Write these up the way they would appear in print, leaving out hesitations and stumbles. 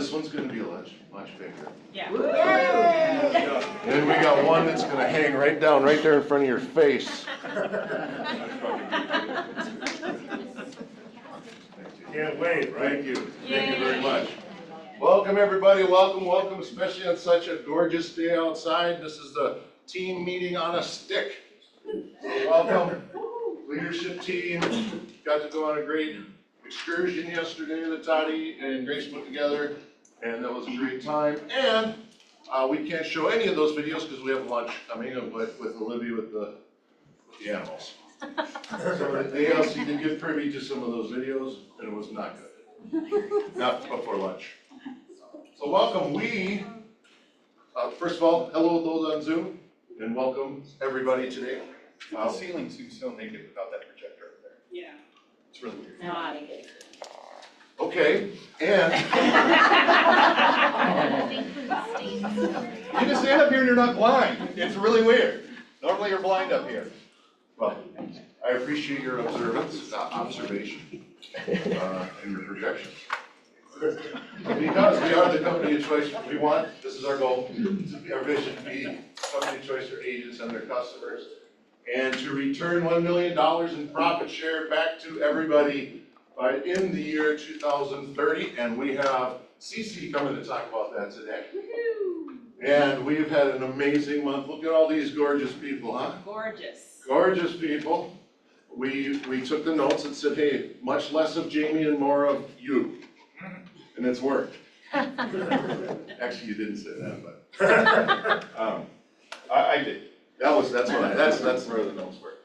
this one's going to be much bigger. Yeah. And we got one that's going to hang right down right there in front of your face. Can't wait, right? Thank you. Thank you very much. Welcome everybody, welcome, especially on such a gorgeous day outside. This is the team meeting on a stick. Welcome, leadership team. Got to go on a great excursion yesterday that Toddy and Grace put together, and that was a great time. And we can't show any of those videos because we have lunch coming with Olivia with the animals. So the ALC did get privy to some of those videos, and it was not good. Not before lunch. So welcome. We, first of all, hello those on Zoom, and welcome everybody today. The ceiling seems so naked without that projector up there. Yeah. It's really weird. No. Okay, and You can stand up here and you're not blind. It's really weird. Normally you're blind up here. well, I appreciate your observation, and your projections. Because we are the company of choice, we want, this is our goal, our vision to be company of choice for agents and their customers, and to return $1 million in profit share back to everybody in the year 2030. And we have Cece coming to talk about that today. And we've had an amazing month. Look at all these gorgeous people, huh? Gorgeous. Gorgeous people. We took the notes and said, hey, much less of Jamie and more of you. And it's worked. Actually, you didn't say that, but I did. that's where the notes were.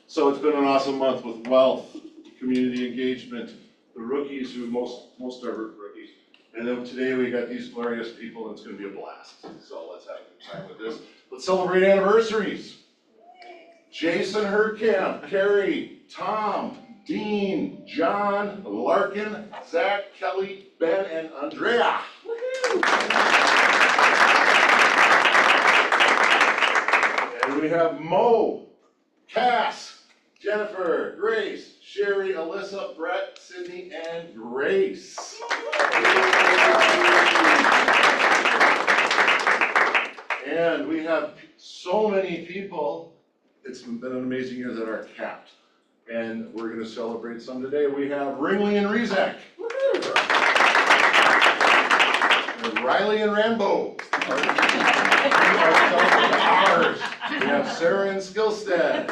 So it's been an awesome month with wealth, community engagement, the rookies who most are rookies. And then today we got these glorious people, and it's going to be a blast. So let's have a good time with this. Let's celebrate anniversaries. Jason Herkamp, Carrie, Tom, Dean, John, Larkin, Zach, Kelly, Ben, and Andrea. And we have Mo, Cass, Jennifer, Grace, Sherry, Alyssa, Brett, Sydney, and Grace. And we have so many people. It's been an amazing year that are capped. And we're going to celebrate some today. We have Ringley and Rezak. And Riley and Rambo. Ours. We have Sarah and Skillstead.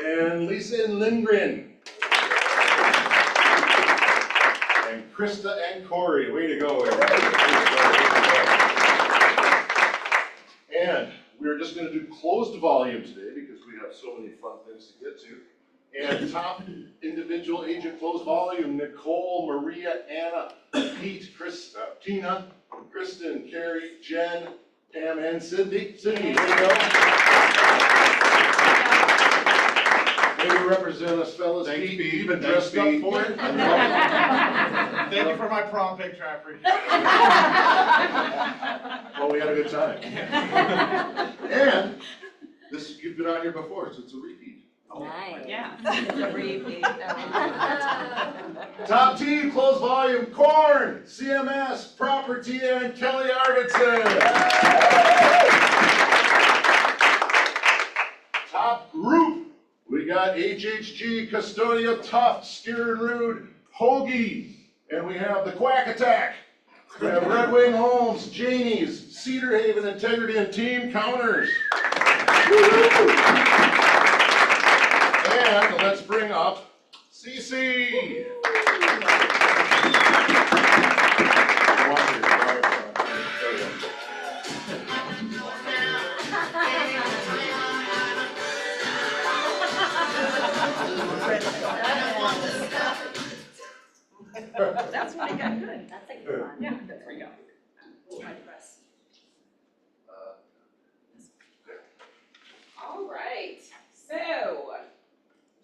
And Lisa and Lindgren. And Krista and Corey. Way to go, everybody. And we're just going to do closed volume today because we have so many fun things to get to. And top individual agent closed volume, Nicole, Maria, Anna, Pete, Tina, Kristen, Carrie, Jen, Pam, and Cindy. Cindy, there you go. Maybe represent us fellas. Thanks, Pete, Pete. even Thanks, dressed up Pete. for it. Thank you for my prom picture, I appreciate it. Well, we had a good time. And this, you've been out here before, so it's a repeat. Nice. Yeah. Top team, closed volume, Korn, CMS, Property, and Kelly Arvidsson. Top group, we got HHG, Custodia, Tuft, Steer and Ruud, Hoagie, and we have the Quack Attack. We have Red Wing Homes, Janie's, Cedar Haven, Integrity, and Team Counters. And let's bring up Cece. That's what I got good. That's a good one. Yeah, there we go. All right, so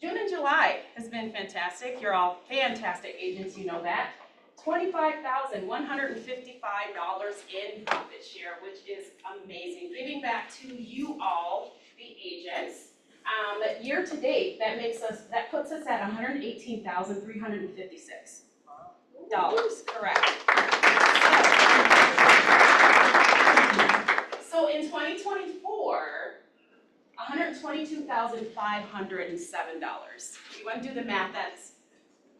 June and July has been fantastic. You're all fantastic agents, you know that. $25,155 in profit share, which is amazing. Giving back to you all, the agents. Year to date, that puts us at $118,356. correct. So in 2024, $122,507. If you want to do the math, that's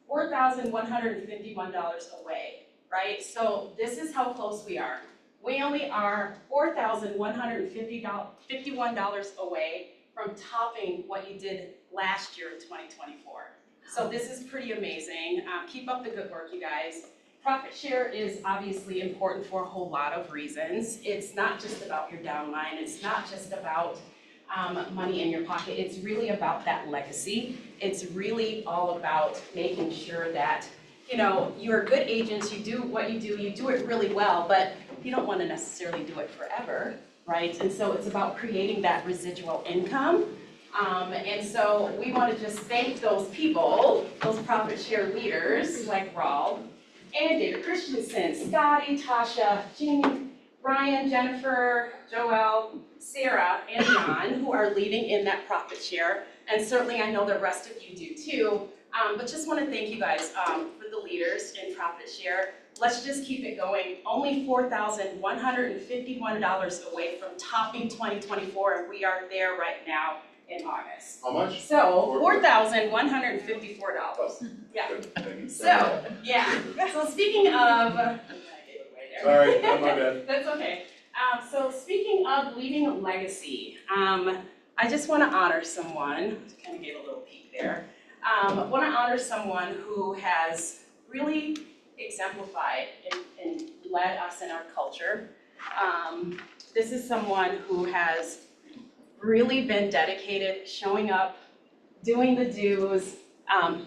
$4,151 away, right? So this is how close we are. We only are $4,151 away from topping what you did last year in 2024. So this is pretty amazing. Keep up the good work, you guys. Profit share is obviously important for a whole lot of reasons. It's not just about your downline. It's not just about money in your pocket. It's really about that legacy. It's really all about making sure that, you know, you're good agents, you do what you do it really well, but you don't want to necessarily do it forever, right? And so it's about creating that residual income. And so we want to just thank those people, those profit share leaders like Raul, and David Christensen, Scotty, Tasha, Jeannie, Ryan, Jennifer, Joelle, Sarah, and John, who are leading in that profit share. And certainly I know the rest of you do too. But just want to thank you guys for the leaders in profit share. Let's just keep it going. Only $4,151 away from topping 2024, and we are there right now in August. How much? So $4,154. Yeah. So, yeah. So speaking of, Sorry, my bad. that's okay. So speaking of leaving a legacy, I just want to honor someone. Kind of gave a little peek there. Want to honor someone who has really exemplified and led us in our culture. This is someone who has really been dedicated, showing up, doing the do's,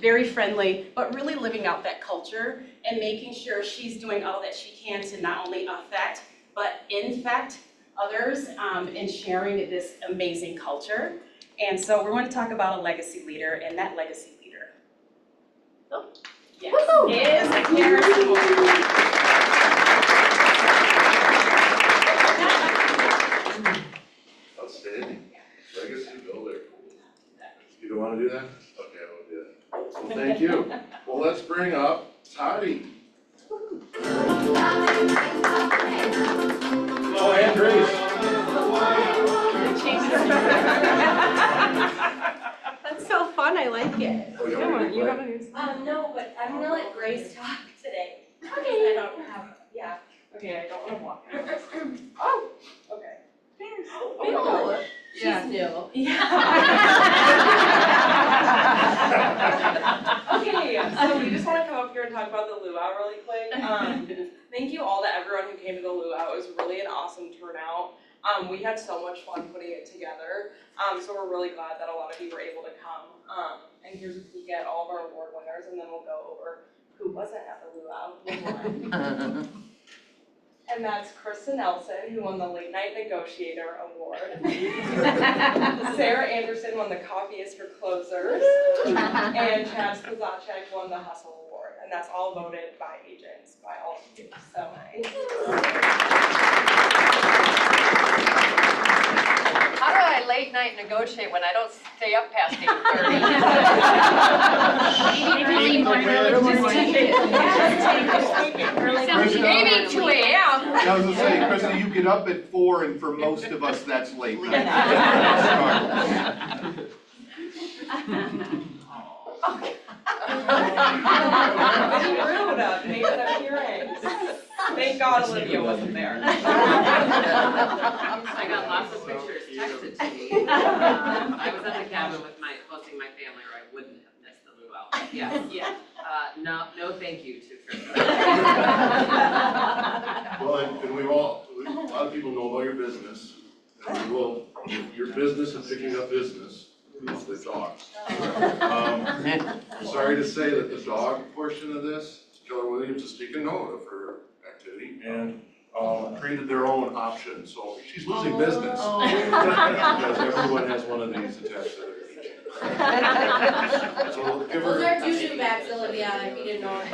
very friendly, but really living out that culture and making sure she's doing all that she can to not only affect, but infect others in sharing this amazing culture. And so we're going to talk about a legacy leader, and that legacy leader, yes, is Harrison Moore. Outstanding. Legacy builder. You don't want to do that? Okay, I will do that. Well, thank you. Well, let's bring up Toddy. Hello, and Grace. That's so fun, I like it. Oh, you Come want on, me you to have play? a new song. No, but I'm gonna let Grace talk today. Okay. I don't have, yeah. Okay, I don't want to walk. Oh, okay. Oh, Oh, she's new. Yeah. Okay, so we just want to come up here and talk about the luau really quick. Thank you all to everyone who came to the luau. It was really an awesome turnout. We had so much fun putting it together. So we're really glad that a lot of you were able to come. And here's a peek at all of our award winners, and then we'll go over who wasn't at the luau, who won. And that's Krista Nelson, who won the Late Night Negotiator Award. Sarah Anderson won the Coffee is for Closers. And Chad Spazachek won the Hustle Award. And that's all voted by agents, by all of you. So nice. How do I late night negotiate when I don't stay up past 8:30? Maybe 2 a.m. I was gonna say, Krista, you get up at 4, and for most of us, that's late night. Very rude of me to have hearings. Thank God Olivia wasn't there. I got lots of pictures texted to me. I was at the cabin with hosting my family, or I wouldn't have missed the luau. Yeah. Yeah. No, thank you to Tricia. Well, and a lot of people know about your business. And your business and picking up business is the dogs. Sorry to say that the dog portion of this, Keller Williams is taking note of her activity and created their own option, so she's losing business. Because everyone has one of these attached to their keychain. So we'll give her. Those are doo-doo bags, Olivia, if you didn't know what they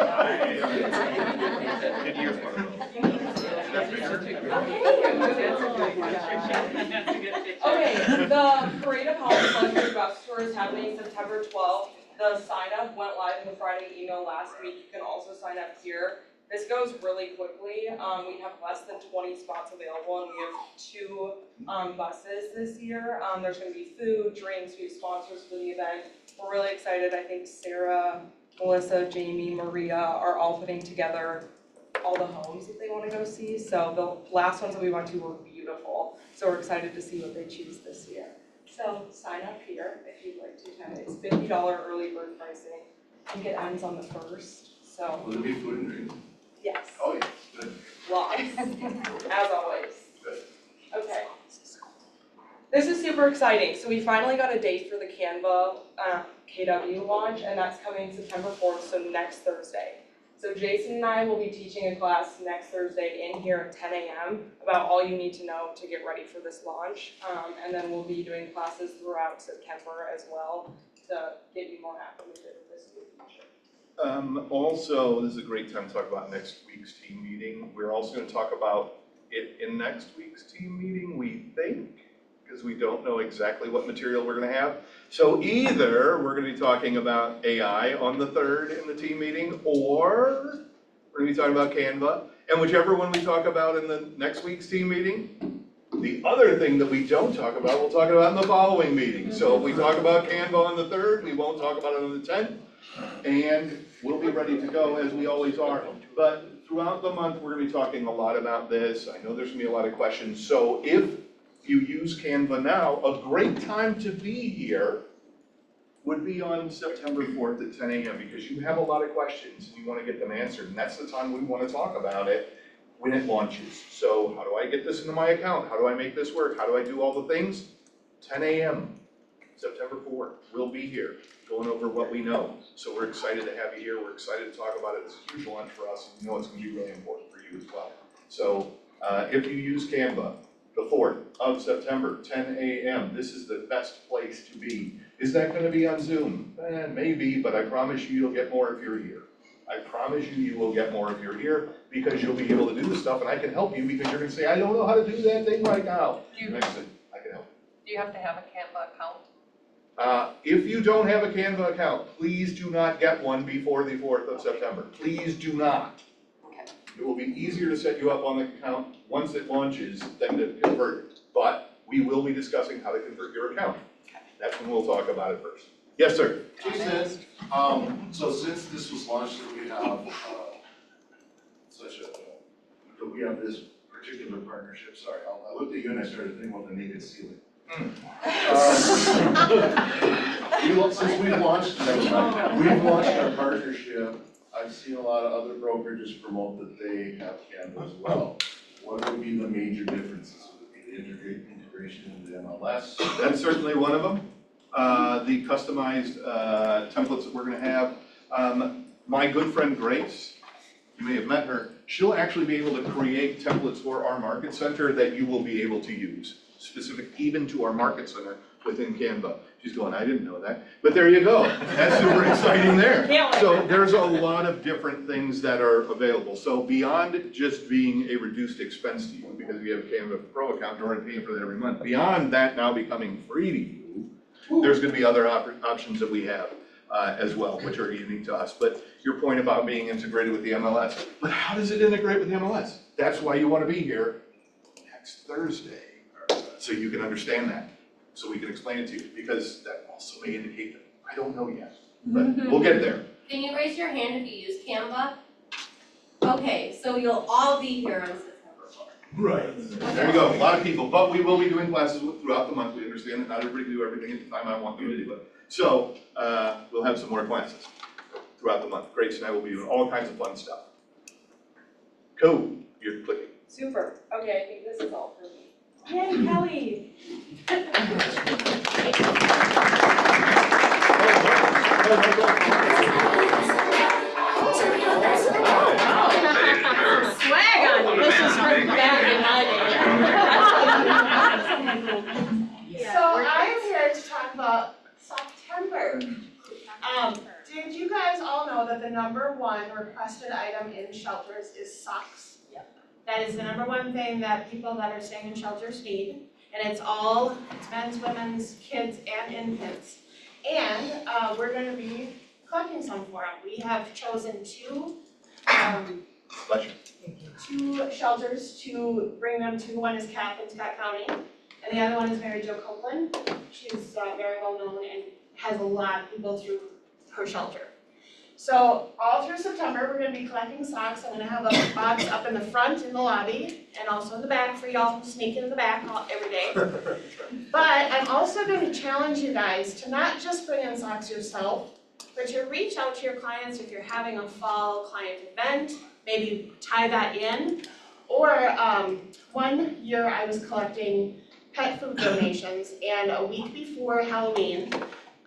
Good year for them. Okay, the Parade of Holidays Luxury Bus Tour is happening September 12th. The sign up went live in the Friday email last week. You can also sign up here. This goes really quickly. We have less than 20 spots available, and we have 2 buses this year. There's going to be food, drinks, we have sponsors for the event. We're really excited. I think Sarah, Melissa, Jamie, Maria are all putting together all the homes that they want to go see. So the last ones that we went to were beautiful. So we're excited to see what they choose this year. So sign up here if you'd like to attend. It's $50 early bird pricing. I think it ends on the 1st. So Will there be food and drink? yes, Oh, yeah, good. lots, as always. Good. Okay. This is super exciting. So we finally got a date for the Canva KW launch, and that's coming September 4th, so next Thursday. So Jason and I will be teaching a class next Thursday in here at 10 a.m. about all you need to know to get ready for this launch. And then we'll be doing classes throughout September as well to get you more acclimated with this new feature. Also, this is a great time to talk about next week's team meeting. We're also going to talk about it in next week's team meeting, we think, because we don't know exactly what material we're going to have. So either we're going to be talking about AI on the 3rd in the team meeting, or we're going to be talking about Canva. And whichever one we talk about in the next week's team meeting, the other thing that we don't talk about, we'll talk about in the following meeting. So if we talk about Canva on the 3rd, we won't talk about it on the 10th. And we'll be ready to go as we always are. But throughout the month, we're going to be talking a lot about this. I know there's going to be a lot of questions. So if you use Canva now, a great time to be here would be on September 4th at 10 a.m. because you have a lot of questions and you want to get them answered. And that's the time we want to talk about it when it launches. So how do I get this into my account? How do I make this work? How do I do all the things? 10 a.m. September 4th, we'll be here going over what we know. So we're excited to have you here. We're excited to talk about it. It's a huge launch for us, and we know it's going to be really important for you as well. So if you use Canva, the 4th of September, 10 a.m., this is the best place to be. Is that going to be on Zoom? Maybe, but I promise you you'll get more if you're here. I promise you you will get more if you're here because you'll be able to do the stuff, and I can help you because you're going to say, I don't know how to do that thing right now. And I said, I can help. Do you have to have a Canva account? If you don't have a Canva account, please do not get one before the 4th of September. Please do not. Okay. It will be easier to set you up on the account once it launches than to convert it. But we will be discussing how to convert your account. That's when we'll talk about it first. Yes, sir. Jason, so since this was launched, we have we have this particular partnership. Sorry, I looked at you and I started thinking about the naked ceiling. Since we've launched our partnership, I've seen a lot of other brokerages promote that they have Canva as well. What would be the major differences? Would it be the integration into MLS? That's certainly one of them. The customized templates that we're going to have. My good friend Grace, you may have met her, she'll actually be able to create templates for our market center that you will be able to use, specific even to our market center within Canva. She's going, I didn't know that, but there you go. That's super exciting there. So there's a lot of different things that are available. So beyond just being a reduced expense to you, because we have a Canva Pro account, you're already paying for that every month. Beyond that now becoming free to you, there's going to be other options that we have as well, which are unique to us. But your point about being integrated with the MLS, but how does it integrate with the MLS? That's why you want to be here next Thursday, so you can understand that, so we can explain it to you, because that also may indicate that I don't know yet, but we'll get there. Can you raise your hand if you use Canva? Okay, so you'll all be here on September 4th. Right. There you go, a lot of people, but we will be doing classes throughout the month. We understand that not everybody can do everything at the time I want you to do it. So we'll have some more classes throughout the month. Grace and I will be doing all kinds of fun stuff. Cool, you're clicking. Super. Okay, I think this is all for me. Yay, Kelly! Swag on you. This is from back in my day. So I'm here to talk about September. Did you guys all know that the #1 requested item in shelters is socks? Yep. That is the #1 thing that people that are staying in shelters need. And it's men's, women's, kids, and infants. And we're gonna be collecting some for them. We have chosen two shelters to bring them to. One is Kath in Scott County, and the other one is Mary Jo Copeland. She's very well known and has a lot of people through her shelter. So all through September, we're gonna be collecting socks. I'm gonna have a box up in the front in the lobby and also in the back for y'all who sneak in the back every day. But I'm also gonna challenge you guys to not just bring in socks yourself, but to reach out to your clients if you're having a fall client event, maybe tie that in. Or one year I was collecting pet food donations, and a week before Halloween,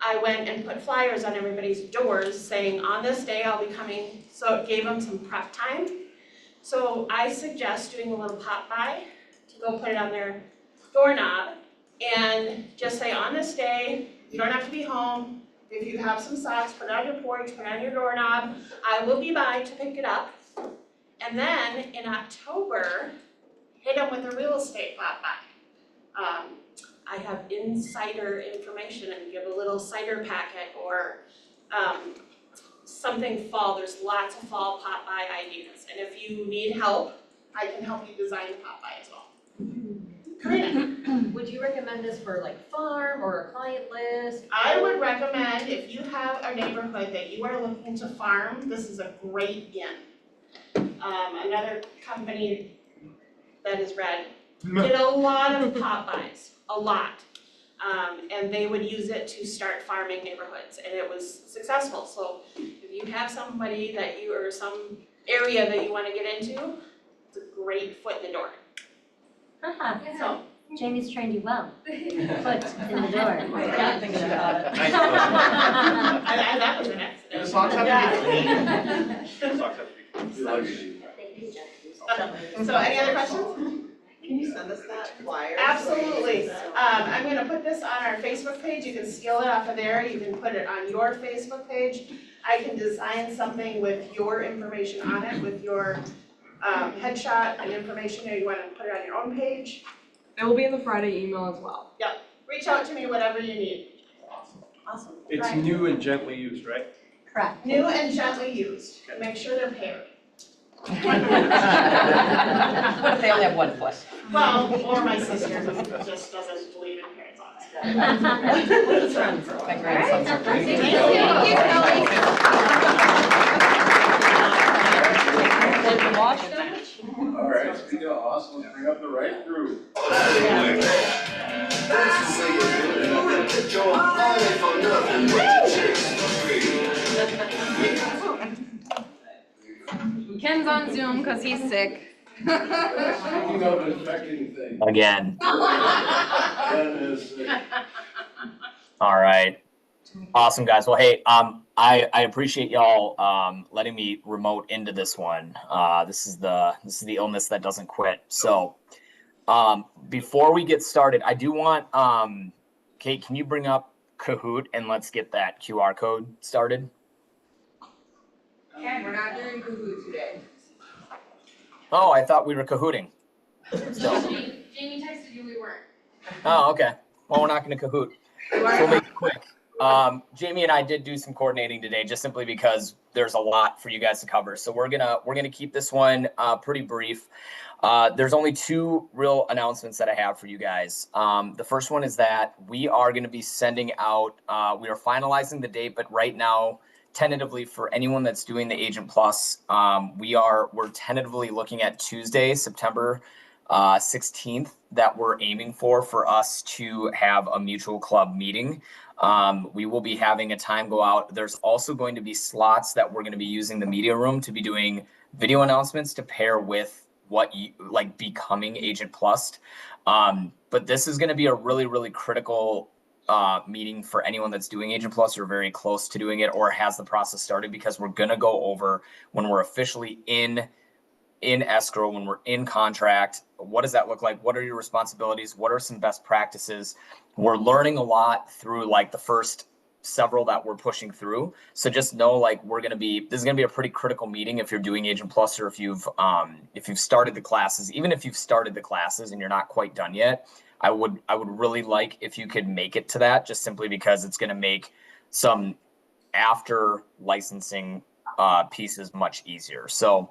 I went and put flyers on everybody's doors saying, on this day I'll be coming, so it gave them some prep time. So I suggest doing a little pop by to go put it on their doorknob and just say, on this day, you don't have to be home. If you have some socks, put it on your porch, put it on your doorknob. I will be by to pick it up. And then in October, hit them with a real estate pop by. I have insider information and give a little cider packet or something fall. There's lots of fall pop by ideas. And if you need help, I can help you design the pop by as well. Karina. Would you recommend this for like farm or a client list? I would recommend if you have a neighborhood that you are looking to farm, this is a great in. Another company that is red did a lot of pop buys, a lot. And they would use it to start farming neighborhoods, and it was successful. So if you have somebody that you, or some area that you wanna get into, it's a great foot in the door. So, Jamie's trained you well. Foot in the door. Yeah, thinking about it. and that was an accident. The socks have to be clean. Yeah. The socks have to be clean. So any other questions? Can you send us that flyer? Absolutely. I'm gonna put this on our Facebook page. You can steal it off of there. You can put it on your Facebook page. I can design something with your information on it, with your headshot and information, or you wanna put it on your own page. It will be in the Friday email as well. Reach out to me, whatever you need. Awesome. It's Right. new and gently used, right? Correct. New and gently used. Make sure they're paired. What if they only have one foot? Well, or my sister just doesn't believe in parents on My grandson's are pretty. Thank you, Kelly. Watch them. All right, speaking of awesome, let's bring up the right group. Ken's on Zoom because he's sick. Speaking of infecting things. Again. Ken is sick. All right. Awesome, guys. Well, hey, I appreciate y'all letting me remote into this one. This is the illness that doesn't quit. So before we get started, I do want Kate, can you bring up Kahoot and let's get that QR code started? Ken, we're not doing Kahoot today. Oh, I thought we were Kahooting. Still. Jamie texted you we weren't. Oh, okay. Well, we're not going to Kahoot. We'll make it quick. Jamie and I did do some coordinating today, just simply because there's a lot for you guys to cover. So we're gonna keep this one pretty brief. There's only two real announcements that I have for you guys. The first one is that we are going to be sending out. We are finalizing the date, but right now, tentatively for anyone that's doing the Agent Plus, we're tentatively looking at Tuesday, September 16th, that we're aiming for us to have a mutual club meeting. We will be having a time go out. There's also going to be slots that we're going to be using the media room to be doing video announcements to pair with what you like becoming Agent Plus. But this is going to be a really, really critical meeting for anyone that's doing Agent Plus or very close to doing it or has the process started, because we're going to go over when we're officially in escrow, when we're in contract, what does that look like? What are your responsibilities? What are some best practices? We're learning a lot through like the first several that we're pushing through. So just know like this is going to be a pretty critical meeting if you're doing Agent Plus or if you've started the classes. Even if you've started the classes and you're not quite done yet, I would really like if you could make it to that, just simply because it's going to make some after licensing pieces much easier. So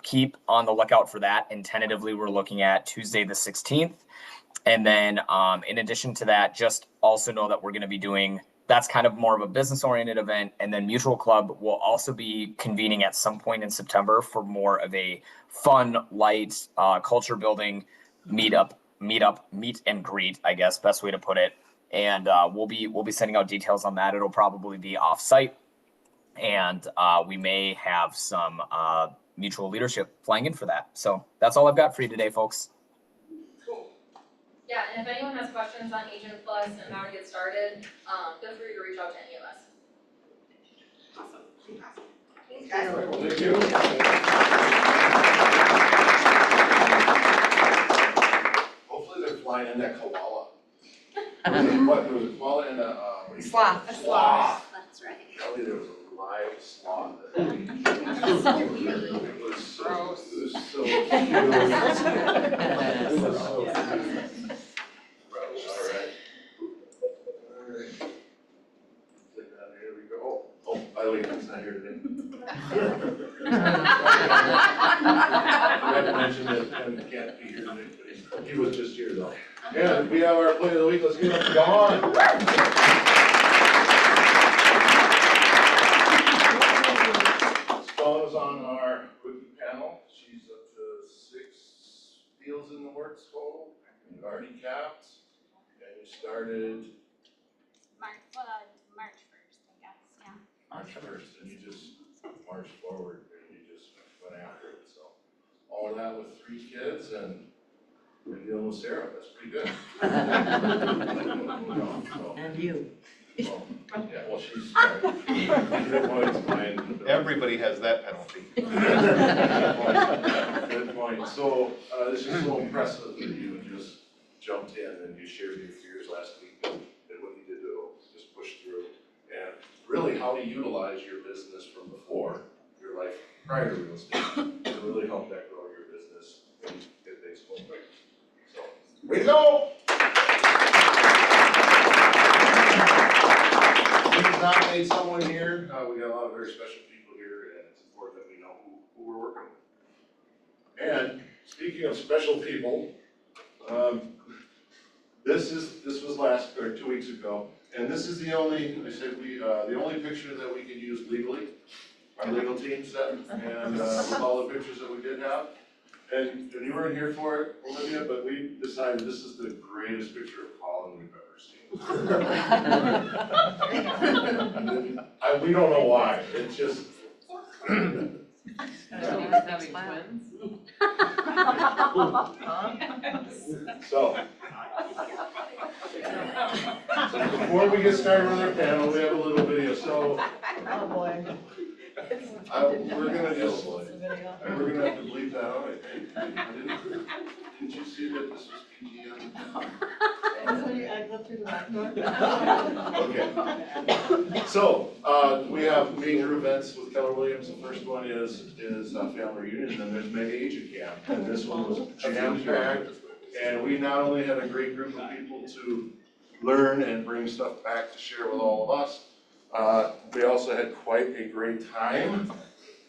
keep on the lookout for that. And tentatively, we're looking at Tuesday the 16th. And then in addition to that, just also know that we're going to be doing, that's kind of more of a business oriented event. And then Mutual Club will also be convening at some point in September for more of a fun, light, culture building meet and greet, I guess, best way to put it. And we'll be sending out details on that. It'll probably be off site. And we may have some mutual leadership flying in for that. So that's all I've got for you today, folks. Yeah, and if anyone has questions on Agent Plus and how to get started, feel free to reach out to any of us. Thank you. Hopefully they're flying in that koala. What, there was a koala and a, Sloth. A sloth. That's right. Kelly, there was a live sloth. It was so, it was so cute. It was so cute. Alright. Click on, here we go. Oh, by the way, Ken's not here today. I forgot to mention that Ken can't be here today, but he was just here though. And we have our employee of the week, let's give it up to Dawn. Dawn is on our rookie panel. She's up to 6 deals in the works total. You've already capped. And you started March 1st, I guess, yeah. March 1st, and you just marched forward and you just went after it. So all that with 3 kids and you're dealing with Sarah, that's pretty good. And you. Well, yeah, well, she's smart. Good point, mine. Everybody has that penalty. Good point. So, this is so impressive that you just jumped in and you shared your fears last week and what you did to just push through. And really how to utilize your business from before, your life prior to real estate, to really help that grow your business and get things going quick. So, way to go! Please nominate someone here. We got a lot of very special people here, and it's important that we know who we're working with. And speaking of special people, this was 2 weeks ago, and this is the only, the only picture that we could use legally. Our legal team set, and with all the pictures that we did have. And you weren't here for it, Olivia, but we decided this is the greatest picture of Colin we've ever seen. We don't know why, it's just. Having twins? So before we get started with our panel, we have a little video, so. Oh, boy. We're gonna just, we're gonna have to bleep that out, I think. Didn't you see that this was PG on the I go through the back door. Okay. So, we have major events with Keller Williams. The first one is family reunion, and then there's Mega Agent Camp. And this one was jam-packed. And we not only had a great group of people to learn and bring stuff back to share with all of us, we also had quite a great time.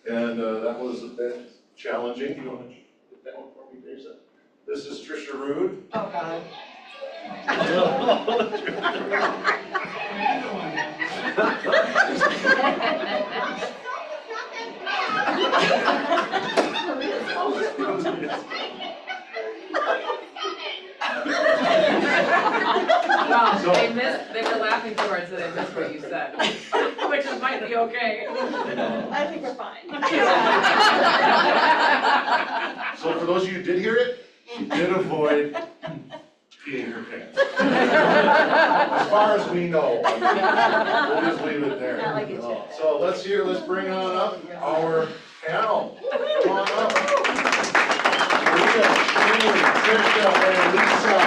And that was a bit challenging. You want to get that one for me, Teresa? This is Tricia Ruud. Oh, God. Well, they were laughing too hard, so they missed what you said, which might be okay. I think we're fine. So for those of you who did hear it, she did avoid peeing her pants. As far as we know, we'll just leave it there. I like it too. So let's bring on up our panel. Come on up. Maria, Shane, Tricia, and Lisa.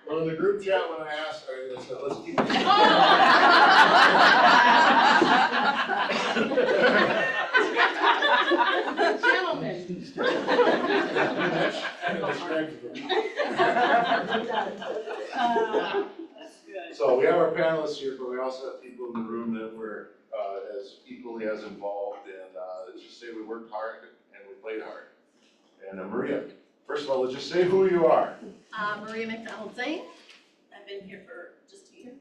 Well, in the group chat when I asked, let's keep it. Gentlemen. That's kind of distracting. So we have our panelists here, but we also have people in the room that were as equally as involved, and let's just say we worked hard and we played hard. And Maria, first of all, let's just say who you are. Maria McDonald-Zang. I've been here for just a year.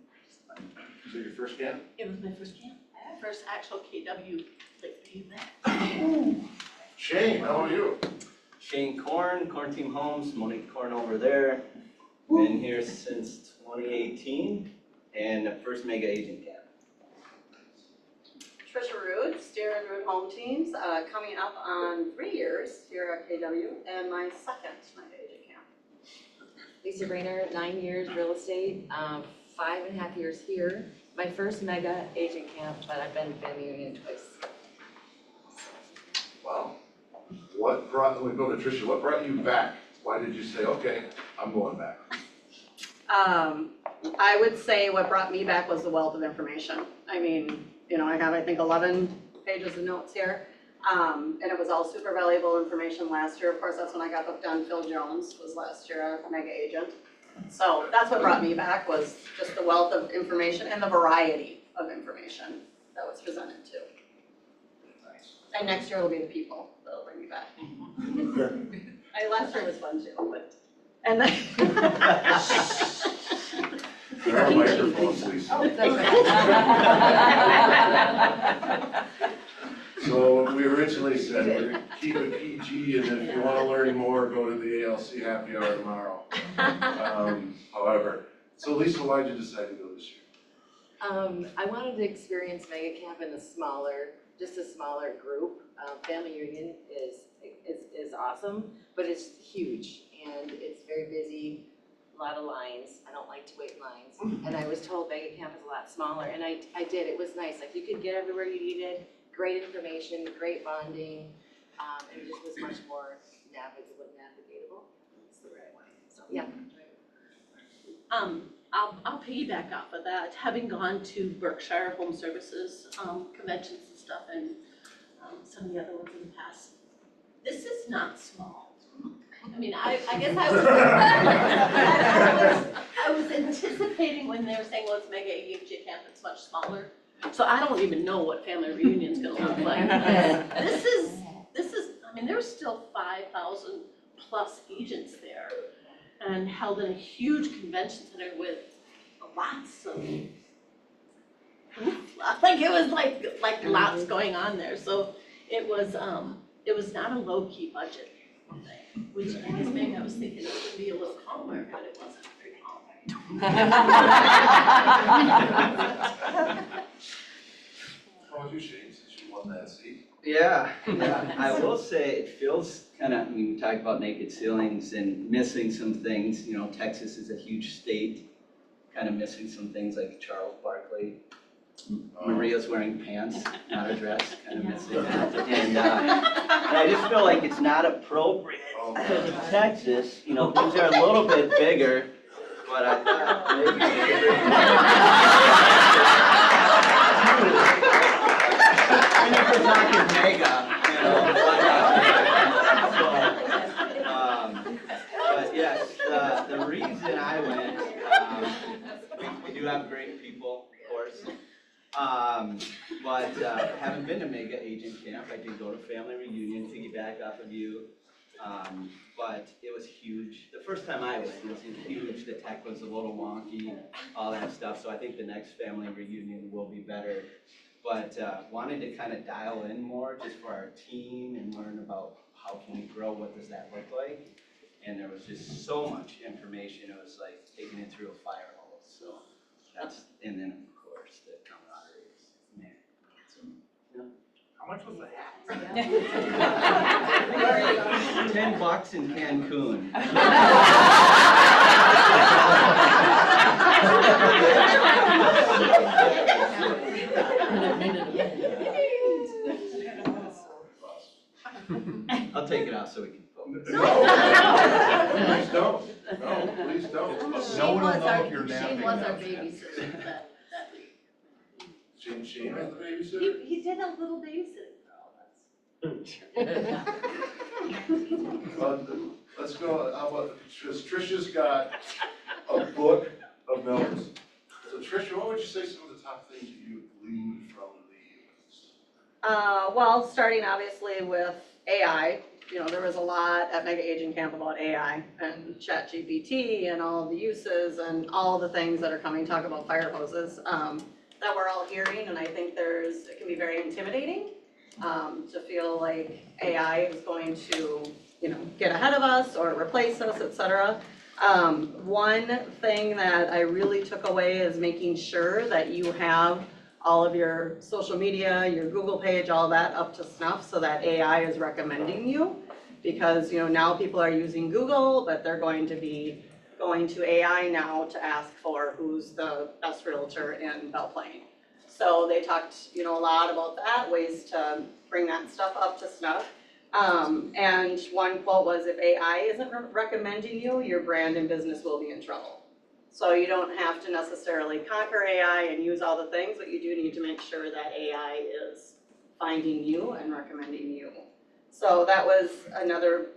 Is it your first camp? It was my first camp, first actual KW Lakeview event. Shane, how are you? Shane Korn, Korn Team Homes, Monique Korn over there. Been here since 2018 and the first mega agent camp. Tricia Ruud, Steer and Ruud Home Teams, coming up on 3 years here at KW, and my second mega agent camp. Lisa Brainer, 9 years real estate, 5.5 years here. My first mega agent camp, but I've been family reunion twice. Wow. Let me go to Tricia, what brought you back? Why did you say, okay, I'm going back? I would say what brought me back was the wealth of information. I mean, you know, I have, I think, 11 pages of notes here. And it was all super valuable information last year. Of course, that's when I got hooked on Phil Jones, was last year a mega agent. So that's what brought me back, was just the wealth of information and the variety of information that was presented too. Nice. And next year it'll be the people that'll bring me back. Last year was fun too, but, and then. There are microphones, Lisa. So we originally said we're gonna keep it PG, and if you want to learn more, go to the ALC happy hour tomorrow. However, so Lisa, why'd you decide to go this year? I wanted to experience mega camp in a smaller group. Family reunion is awesome, but it's huge and it's very busy. A lot of lines. I don't like to wait in lines. And I was told mega camp is a lot smaller, and I did. It was nice. Like, you could get everywhere you needed. Great information, great bonding, and it just was much more navigatable. That's the right way. So yeah. I'll piggyback off of that. Having gone to Berkshire Home Services conventions and stuff, and some of the other ones in the past, this is not small. I mean, I guess I was anticipating when they were saying, well, it's mega agent camp, it's much smaller. So I don't even know what family reunion's gonna look like. This is, I mean, there's still 5,000 plus agents there, and held in a huge convention center with lots of, like it was like lots going on there. So it was not a low-key budget thing, which I guess maybe I was thinking it would be a little calmer, but it wasn't very calm. How about you, Shane, since you won that seat? Yeah. I will say it feels kind of, I mean, we talked about naked ceilings and missing some things. You know, Texas is a huge state, kind of missing some things like Charles Barkley. Maria's wearing pants, not a dress, kind of missing that. And I just feel like it's not appropriate because of Texas. You know, things are a little bit bigger, but I thought maybe. And if we're talking mega, you know, but yes, the reason I went, we do have great people, of course. But haven't been to mega agent camp. I did go to family reunion, piggyback off of you. But it was huge. The first time I went, it was huge. The tech was a little wonky, all that stuff. So I think the next family reunion will be better. But wanted to kind of dial in more just for our team and learn about how can we grow, what does that look like. And there was just so much information. It was like taking it through a fire hose. So that's, and then of course the camaraderie is, man. So, yeah. How much was the hat? $10 in Cancun. I'll take it off so we can focus. No, please don't. No, please don't. No one will know if you're napping. Shane was our babysitter that week. Shane was the babysitter? He did a little babysitting for all of us. Let's go, how about, Tricia's got a book of notes. Tricia, what would you say some of the top things that you gleaned from the Well, starting obviously with AI, you know, there was a lot at Mega Agent Camp about AI and ChatGPT and all of the uses and all the things that are coming, talk about fire hoses, that we're all hearing, and I think it can be very intimidating, to feel like AI is going to, you know, get ahead of us or replace us, et cetera. One thing that I really took away is making sure that you have all of your social media, your Google page, all that up to snuff so that AI is recommending you. Because, you know, now people are using Google, but they're going to be going to AI now to ask for who's the best realtor in Belle Plaine. So they talked, you know, a lot about that, ways to bring that stuff up to snuff. And one quote was, if AI isn't recommending you, your brand and business will be in trouble. So you don't have to necessarily conquer AI and use all the things, but you do need to make sure that AI is finding you and recommending you. So that was another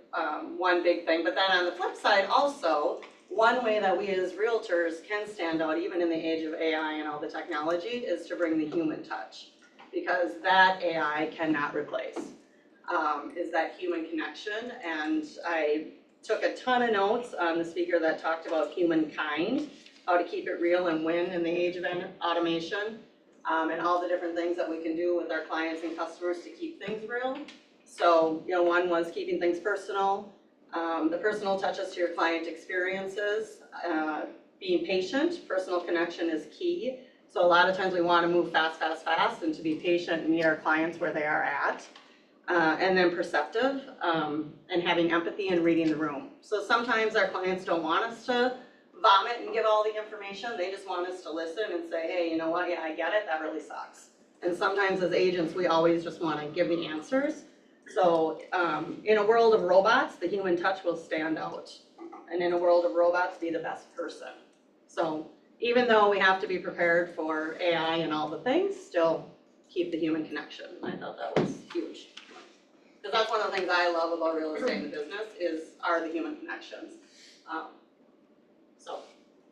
one big thing. But then on the flip side also, one way that we as realtors can stand out, even in the age of AI and all the technology, is to bring the human touch. Because that AI cannot replace, is that human connection. And I took a ton of notes on the speaker that talked about humankind, how to keep it real and win in the age of automation, and all the different things that we can do with our clients and customers to keep things real. So, you know, one was keeping things personal, the personal touches to your client experiences, being patient. Personal connection is key. So a lot of times we want to move fast, and to be patient and meet our clients where they are at. And then perceptive, and having empathy and reading the room. So sometimes our clients don't want us to vomit and give all the information. They just want us to listen and say, hey, you know what, yeah, I get it, that really sucks. And sometimes as agents, we always just want to give the answers. So in a world of robots, the human touch will stand out. And in a world of robots, be the best person. So even though we have to be prepared for AI and all the things, still keep the human connection. I thought that was huge. Because that's one of the things I love about real estate and business are the human connections. So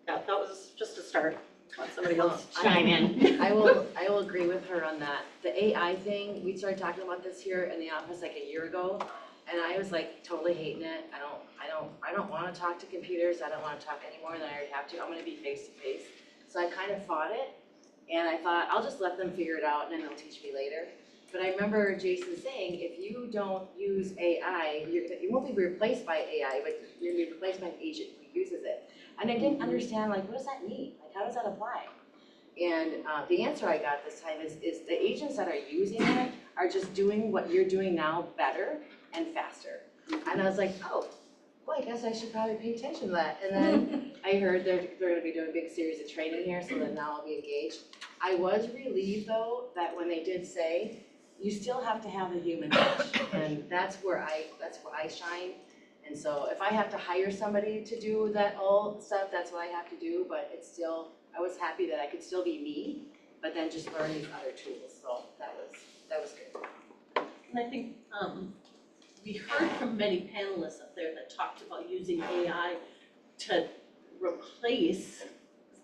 yeah, that was just a start. Let somebody else chime in. I will agree with her on that. The AI thing, we started talking about this here in the office like a year ago, and I was like totally hating it. I don't want to talk to computers. I don't want to talk any more than I already have to. I'm going to be face to face. So I kind of fought it, and I thought I'll just let them figure it out, and then they'll teach me later. But I remember Jason saying, if you don't use AI, you won't be replaced by AI, but you're going to be replaced by an agent who uses it. And I didn't understand, like, what does that mean? Like, how does that apply? And the answer I got this time is the agents that are using it are just doing what you're doing now better and faster. And I was like, oh, well, I guess I should probably pay attention to that. And then I heard they're going to be doing a big series of training here, so then now I'll be engaged. I was relieved, though, that when they did say, you still have to have the human touch, and that's where I shine. And so if I have to hire somebody to do that old stuff, that's what I have to do, but it's still, I was happy that I could still be me, but then just learn these other tools, so that was good. And I think we heard from many panelists up there that talked about using AI to replace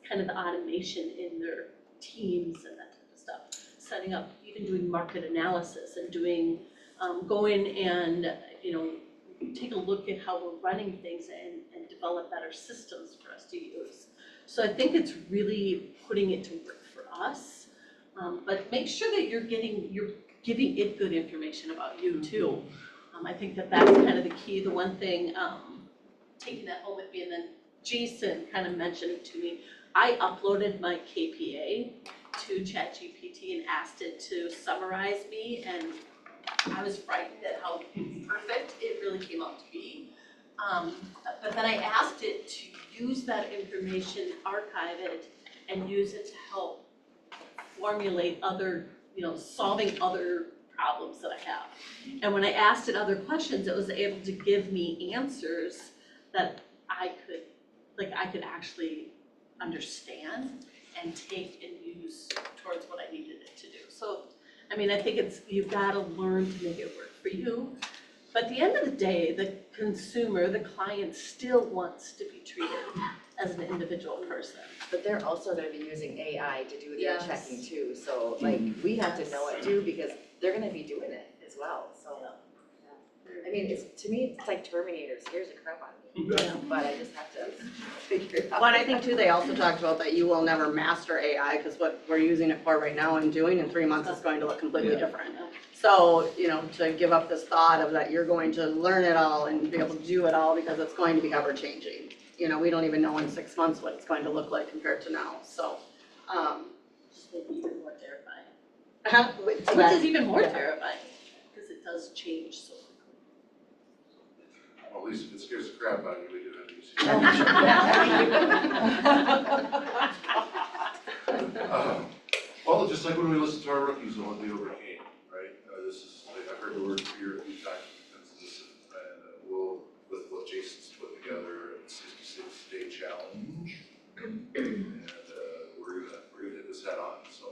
kind of the automation in their teams and that type of stuff. Setting up, even doing market analysis and doing, going and, you know, take a look at how we're running things and develop better systems for us to use. So I think it's really putting it to work for us, but make sure that you're giving it good information about you too. I think that that's kind of the key. The one thing, taking that home with me, and then Jason kind of mentioned it to me, I uploaded my KPA to ChatGPT and asked it to summarize me, and I was frightened at how perfect it really came out to be. But then I asked it to use that information, archive it, and use it to help formulate other, you know, solving other problems that I have. And when I asked it other questions, it was able to give me answers that I could actually understand and take and use towards what I needed it to do. So, I mean, I think you've got to learn to make it work for you. But at the end of the day, the consumer, the client still wants to be treated as an individual person. but they're also gonna be using AI to do their Yes. checking too, so like, we have to know it too, because they're gonna be doing it as well, so. Yeah. I mean, to me, it's like Terminator, scares the crap out of me, but I just have to figure it out. Well, and I think too, they also talked about that you will never master AI, because what we're using it for right now and doing in 3 months is going to look completely different. So, you know, to give up this thought of that you're going to learn it all and be able to do it all, because it's going to be ever changing. You know, we don't even know in 6 months what it's going to look like compared to now, so, Just maybe even more terrifying. Which is even more terrifying, because it does change so quickly. Well, at least if it scares the crap out of you, we do have to use Well, just like when we listened to our rookies and what they overcame, right? This is, I heard the word fear a few times because of this, and we'll, with what Jason's put together, a 66-day challenge. And we're gonna hit this head on. So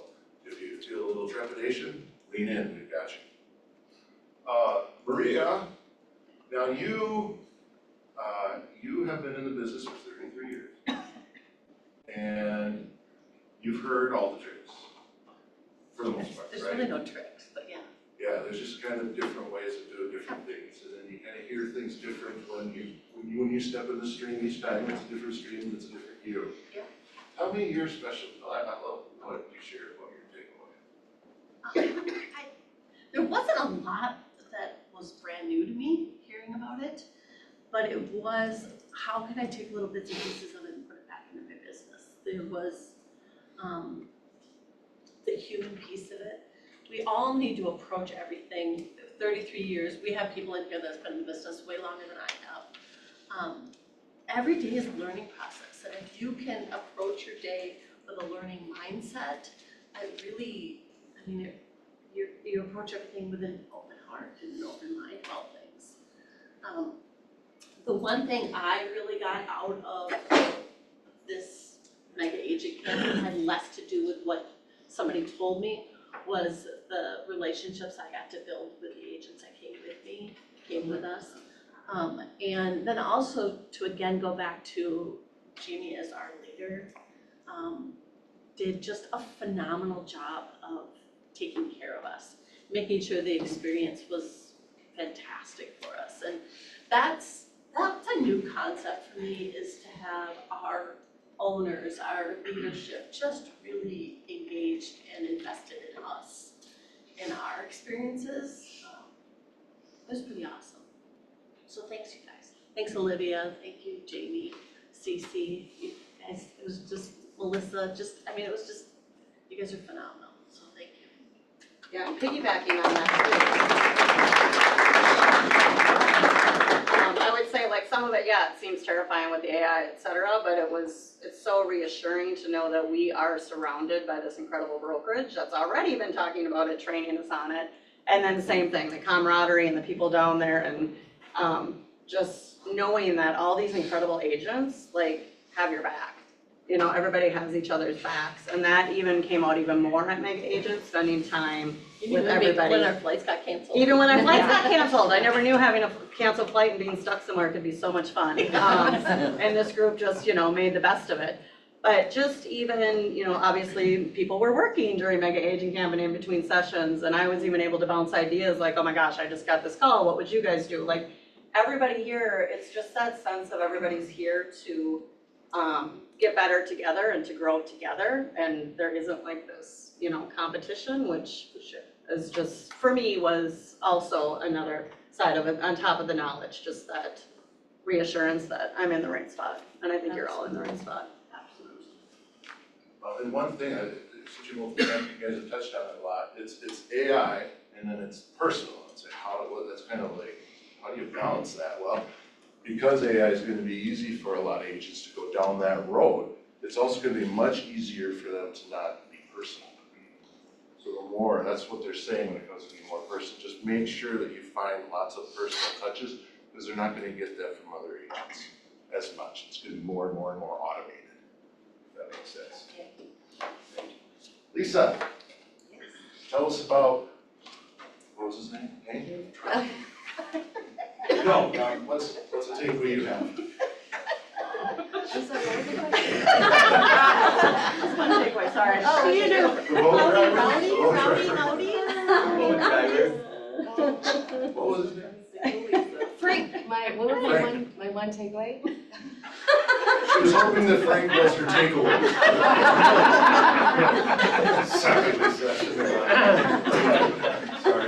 if you feel a little trepidation, lean in, we've got you. Maria, now you have been in the business for 33 years. And you've heard all the tricks, for the most part, right? There's really no tricks, but yeah. Yeah, there's just kind of different ways of doing different things, and then you kind of hear things different when you step in the stream each time. It's a different stream, it's a different you. Yeah. Tell me your special. I love what you shared about your takeaway. There wasn't a lot that was brand new to me hearing about it, but it was, how can I take little bits and pieces of it and put it back into my business? There was the human piece of it. We all need to approach everything. 33 years, we have people in here that's been in the business way longer than I have. Every day is a learning process, and if you can approach your day with a learning mindset, you approach everything with an open heart and an open mind about things. The one thing I really got out of this mega agent camp had less to do with what somebody told me, was the relationships I got to build with the agents that came with us. And then also to again go back to Jamie as our leader, did just a phenomenal job of taking care of us, making sure the experience was fantastic for us. And that's a new concept for me, is to have our owners, our leadership, just really engaged and invested in us, in our experiences. It was pretty awesome. So thanks, you guys. Thanks, Olivia. Thank you, Jamie, Cece. You guys, it was just Melissa. It was just, you guys are phenomenal. So thank you. Yeah, and piggybacking on that too. I would say like some of it, yeah, it seems terrifying with the AI, et cetera, but it's so reassuring to know that we are surrounded by this incredible brokerage that's already been talking about it, training us on it. And then same thing, the camaraderie and the people down there, and just knowing that all these incredible agents like have your back. You know, everybody has each other's backs, and that even came out even more at Mega Agents, spending time with everybody. When our flights got canceled. Even when our flights got canceled, I never knew having a canceled flight and being stuck somewhere could be so much fun. And this group just, made the best of it. But just even, obviously people were working during Mega Agent Camp and in between sessions, and I was even able to bounce ideas like, oh my gosh, I just got this call, what would you guys do? Like, everybody here, it's just that sense of everybody's here to get better together and to grow together, and there isn't like this, competition, which is just, for me, was also another side of it, on top of the knowledge, just that reassurance that I'm in the right spot, and I think you're all in the right spot. Absolutely. And one thing, since you guys have touched on it a lot, it's AI, and then it's personal. It's like that's kind of like, how do you balance that? Well, because AI is going to be easy for a lot of agents to go down that road, it's also going to be much easier for them to not be personal. So the more, that's what they're saying when it comes to being more personal, just make sure that you find lots of personal touches, because they're not going to get that from other agents as much. It's going to be more and more and more automated, if that makes sense. Lisa, tell us about, what was his name? Hank? No, what's the takeaway you have? I'm sorry, what was the question? Just one takeaway, sorry. Oh, you do. The boat driver? Rowdy, The boat rowdy, driver. rowdy. What was his name? Frank, what was Frank. my one takeaway? She was hoping that Frank was her takeaway. Sorry, Lisa, I shouldn't have. Sorry.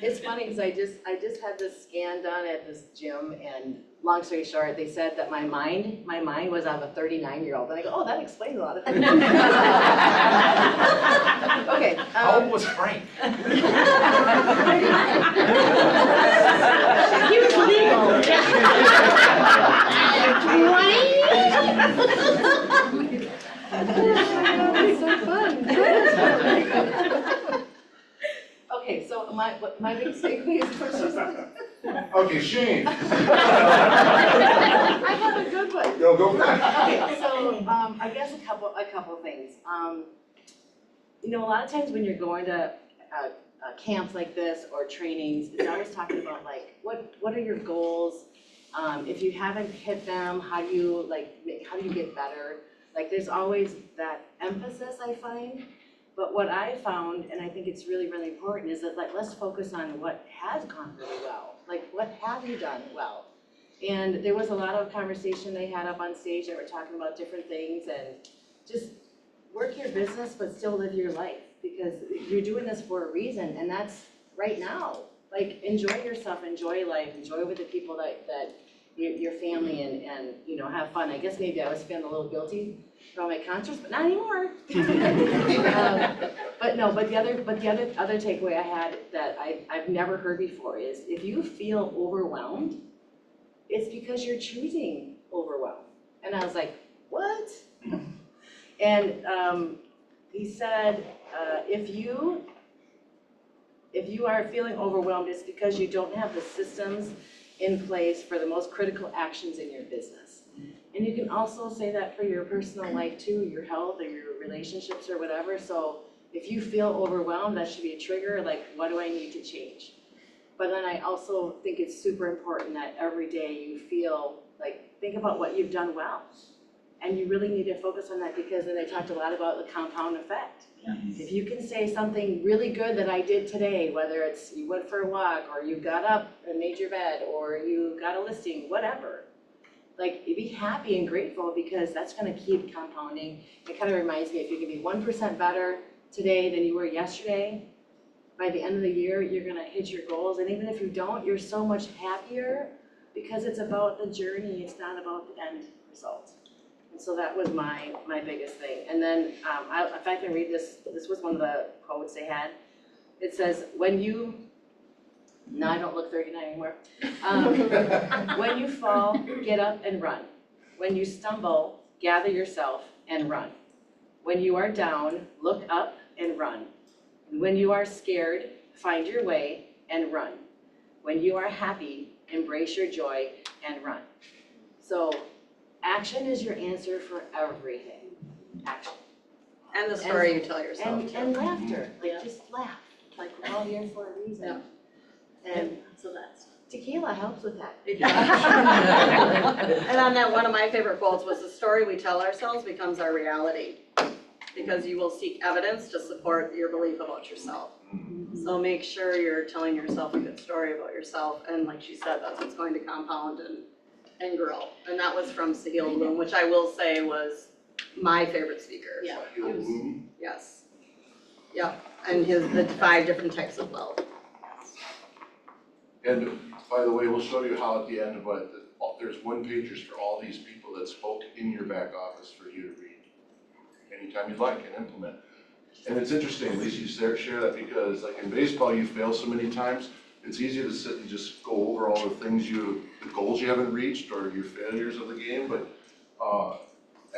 It's funny because I just had this scan done at this gym, and long story short, they said that my mind was of a 39-year-old, and I go, oh, that explains a lot of things. Okay. How old was Frank? He was legal. It's so fun. Okay, so my biggest takeaway is Okay, Shane. I have a good one. Go for it. Okay, so I guess a couple of things. You know, a lot of times when you're going to camps like this or trainings, it's always talking about like what are your goals? If you haven't hit them, how do you get better? Like there's always that emphasis I find. But what I found, and I think it's really, really important, is that like let's focus on what has gone really well. Like what have you done well? And there was a lot of conversation they had up on stage. They were talking about different things and just work your business, but still live your life because you're doing this for a reason, and that's right now. Like enjoy yourself, enjoy life, enjoy with the people that your family and you know have fun. I guess maybe I was feeling a little guilty about my concerts, but not anymore. But the other takeaway I had that I've never heard before is if you feel overwhelmed, it's because you're choosing overwhelm. And I was like, what? And he said, if you are feeling overwhelmed, it's because you don't have the systems in place for the most critical actions in your business. And you can also say that for your personal life too, your health or your relationships or whatever. So if you feel overwhelmed, that should be a trigger, like what do I need to change? But then I also think it's super important that every day you feel like, think about what you've done well. And you really need to focus on that because then they talked a lot about the compound effect. If you can say something really good that I did today, whether it's you went for a walk or you got up and made your bed or you got a listing, whatever. Like be happy and grateful because that's gonna keep compounding. It kind of reminds me if you can be 1% better today than you were yesterday, by the end of the year, you're gonna hit your goals. And even if you don't, you're so much happier because it's about the journey, it's not about the end result. And so that was my biggest thing. And then if I can read this was one of the quotes they had. It says, no, I don't look 39 anymore. When you fall, get up and run. When you stumble, gather yourself and run. When you are down, look up and run. When you are scared, find your way and run. When you are happy, embrace your joy and run. So action is your answer for everything. Action. And the story you tell yourself. And laughter, like just laugh. Like we're all here for a reason. And so that's. tequila helps with that. And on that, one of my favorite quotes was the story we tell ourselves becomes our reality. Because you will seek evidence to support your belief about yourself. So make sure you're telling yourself a good story about yourself. And like she said, that's what's going to compound and grow. And that was from Sahil Bloom, which I will say was my favorite speaker. Yeah. Bloom. Yes. Yep. And the 5 different types of wealth. And by the way, we'll show you how at the end of it, there's one-pagers for all these people that spoke in your back office for you to read anytime you'd like and implement. And it's interesting, Lisa, you share that because like in baseball, you fail so many times, it's easy to sit and just go over all the things the goals you haven't reached or your failures of the game, but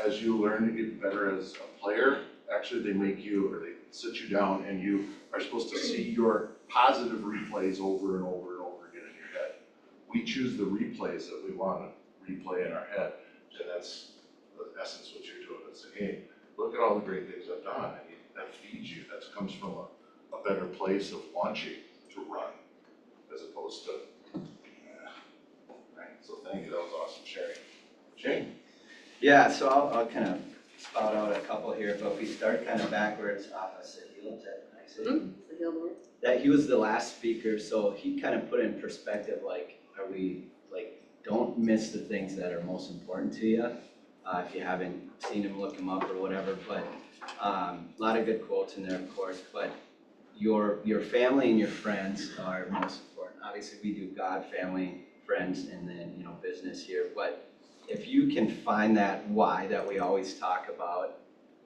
as you learn to get better as a player, actually they sit you down and you are supposed to see your positive replays over and over and over again in your head. We choose the replays that we want to replay in our head, and that's the essence of what you're doing. It's like, hey, look at all the great things I've done. That feeds you. That comes from a better place of wanting to run, as opposed to, right? So thank you. That was awesome. sharing. Shane? Yeah, so I'll kind of spout out a couple here, but if we start kind of backwards, opposite heel, is that what I say? That he was the last speaker, so he kind of put in perspective, like, are we, like, don't miss the things that are most important to you. If you haven't seen him, look him up or whatever, but a lot of good quotes in there, of course, but your family and your friends are most important. Obviously, we do God, family, friends, and then, you know, business here, but if you can find that why that we always talk about,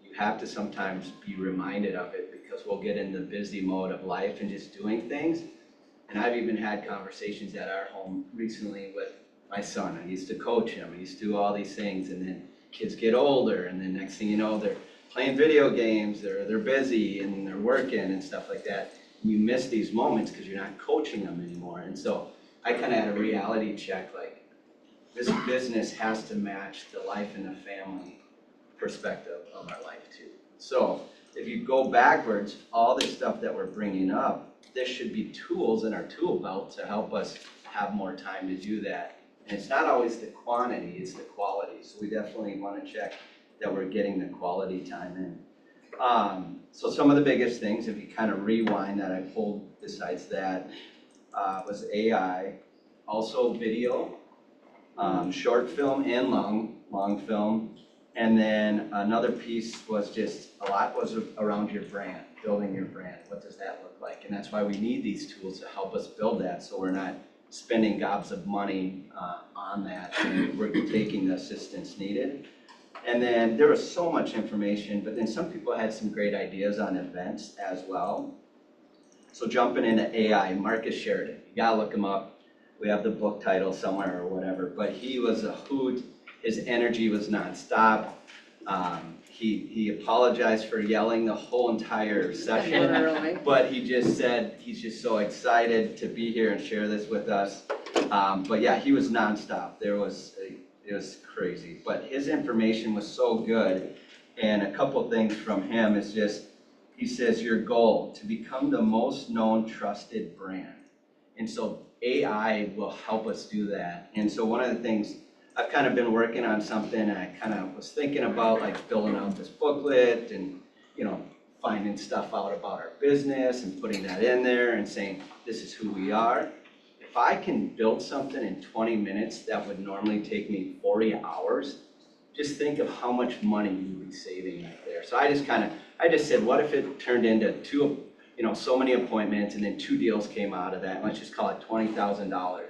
you have to sometimes be reminded of it because we'll get in the busy mode of life and just doing things. And I've even had conversations at our home recently with my son. I used to coach him, I used to do all these things, and then kids get older, and then next thing you know, they're playing video games, they're busy, and they're working and stuff like that. You miss these moments because you're not coaching them anymore. And so I kind of had a reality check, like, this business has to match the life and the family perspective of our life too. So if you go backwards, all this stuff that we're bringing up, this should be tools in our tool belt to help us have more time to do that. And it's not always the quantity, it's the quality. So we definitely want to check that we're getting the quality time in. So some of the biggest things, if you kind of rewind that I pulled besides that, was AI, also video, short film and long film. And then another piece was just, a lot was around your brand, building your brand. What does that look like? And that's why we need these tools to help us build that, so we're not spending gobs of money on that, and we're taking the assistance needed. And then there was so much information, but then some people had some great ideas on events as well. So jumping into AI, Marcus Sheridan, you gotta look him up. We have the book title somewhere or whatever, but he was a hoot. His energy was nonstop. He apologized for yelling the whole entire session, but he just said he's just so excited to be here and share this with us. But yeah, he was nonstop. It was crazy, but his information was so good. And a couple things from him is just, he says your goal to become the most known trusted brand. And so AI will help us do that. And so one of the things, I've kind of been working on something, and I kind of was thinking about like building out this booklet and, you know, finding stuff out about our business and putting that in there and saying, this is who we are. If I can build something in 20 minutes that would normally take me 40 hours, just think of how much money you would be saving right there. So I just said, what if it turned into so many appointments, and then 2 deals came out of that, let's just call it $20,000,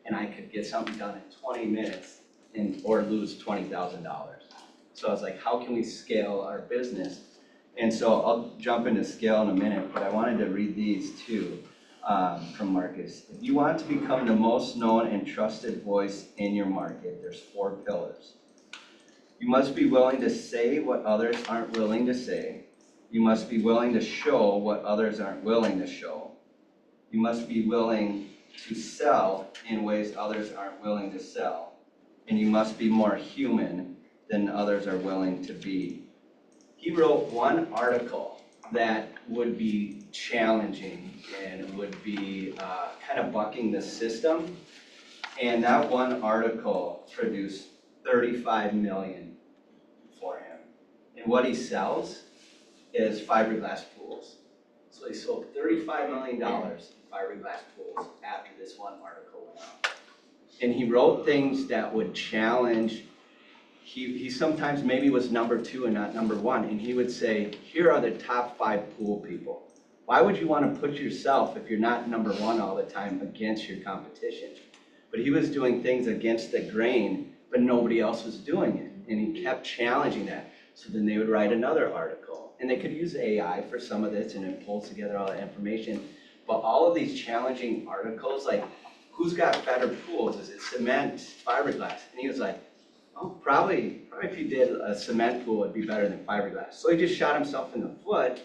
and I could get something done in 20 minutes or lose $20,000. So I was like, how can we scale our business? And so I'll jump into scale in a minute, but I wanted to read these too from Marcus. If you want to become the most known and trusted voice in your market, there's 4 pillars. You must be willing to say what others aren't willing to say. You must be willing to show what others aren't willing to show. You must be willing to sell in ways others aren't willing to sell. And you must be more human than others are willing to be. He wrote one article that would be challenging and would be kind of bucking the system. And that one article produced $35 million for him. And what he sells is fiberglass pools. So he sold $35 million in fiberglass pools after this one article went out. And he wrote things that would challenge. He sometimes maybe was number 2 and not number 1, and he would say, here are the top 5 pool people. Why would you want to put yourself, if you're not number 1 all the time, against your competition? But he was doing things against the grain, but nobody else was doing it, and he kept challenging that. So then they would write another article, and they could use AI for some of this, and it pulls together all that information. But all of these challenging articles, like, who's got better pools? Is it cement, fiberglass? And he was like, oh, probably if you did a cement pool, it'd be better than fiberglass. So he just shot himself in the foot,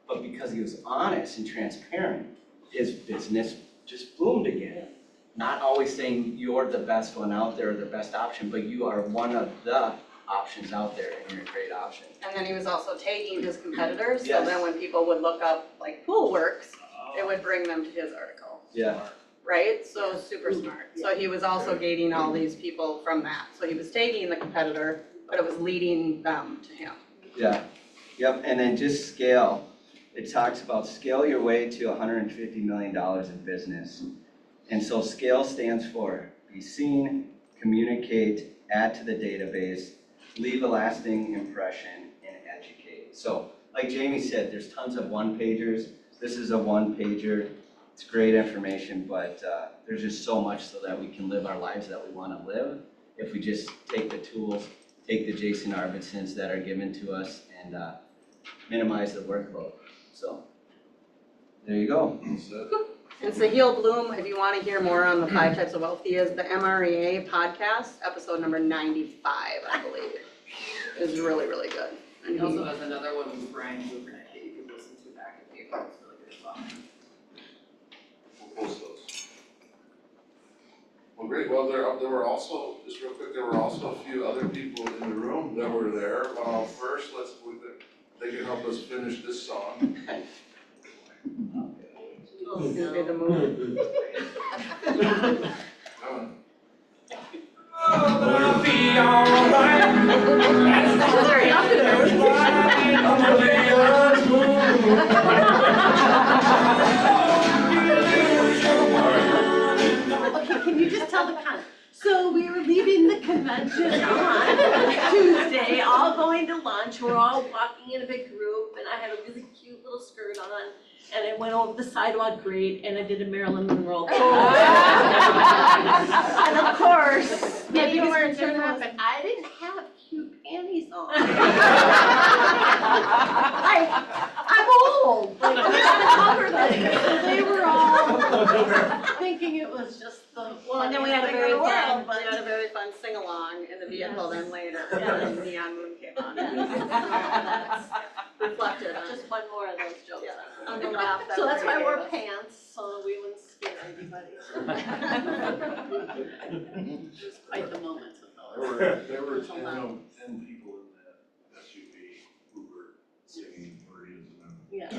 but because he was honest and transparent, his business just bloomed again. Not always saying you're the best one out there or the best option, but you are one of the options out there, and you're a great option. And then he was also tagging his competitors, Yes. so then when people would look up like Pool Works, it would bring them to his article. Yeah, right? So super smart. So he was also gating all these people from that. So he was taking the competitor, but it was leading them to him. Yeah, yep, and then just scale. It talks about scale your way to $150 million in business. And so scale stands for be seen, communicate, add to the database, leave a lasting impression, and educate. So like Jamie said, there's tons of one-pagers. This is a one-pager. It's great information, but there's just so much so that we can live our lives that we want to live if we just take the tools, take the Jason Arvidssons that are given to us, and minimize the workload. So there you go. And Sahil Bloom, if you want to hear more on the 5 types of wealth, he is the MREA podcast, episode number 95, I believe. It was really, really good. And He also has another one with Brian Hoover that you can listen to back in April, it's really good as well. We'll post those. Well, great, well, there were also, just real quick, there were also a few other people in the room that were there. First, they can help us finish this song. Oh, it's gonna be the move. Come on. Gonna be alright. Okay, can you just tell the con? So we were leaving the convention on Tuesday, all going to lunch. We're all walking in a big group, and I had a really cute little skirt on. And I went over the sidewalk grate and I did a Marilyn Monroe. And of course, Maybe you weren't turning around, but I didn't have cute panties on. Like, I'm old, like, cover things. So they were all thinking it was just the Well, and then we funniest had a thing in very the world, fun, but we had a very fun sing-along in the vehicle then later, when the neon moon came on. Reflected on. just one more of those jokes. Yeah, on the laugh that So that's why I wore created us. pants, so we wouldn't scare anybody. It was quite the moment. There were 10 people in that SUV who were singing Maria's and Yeah.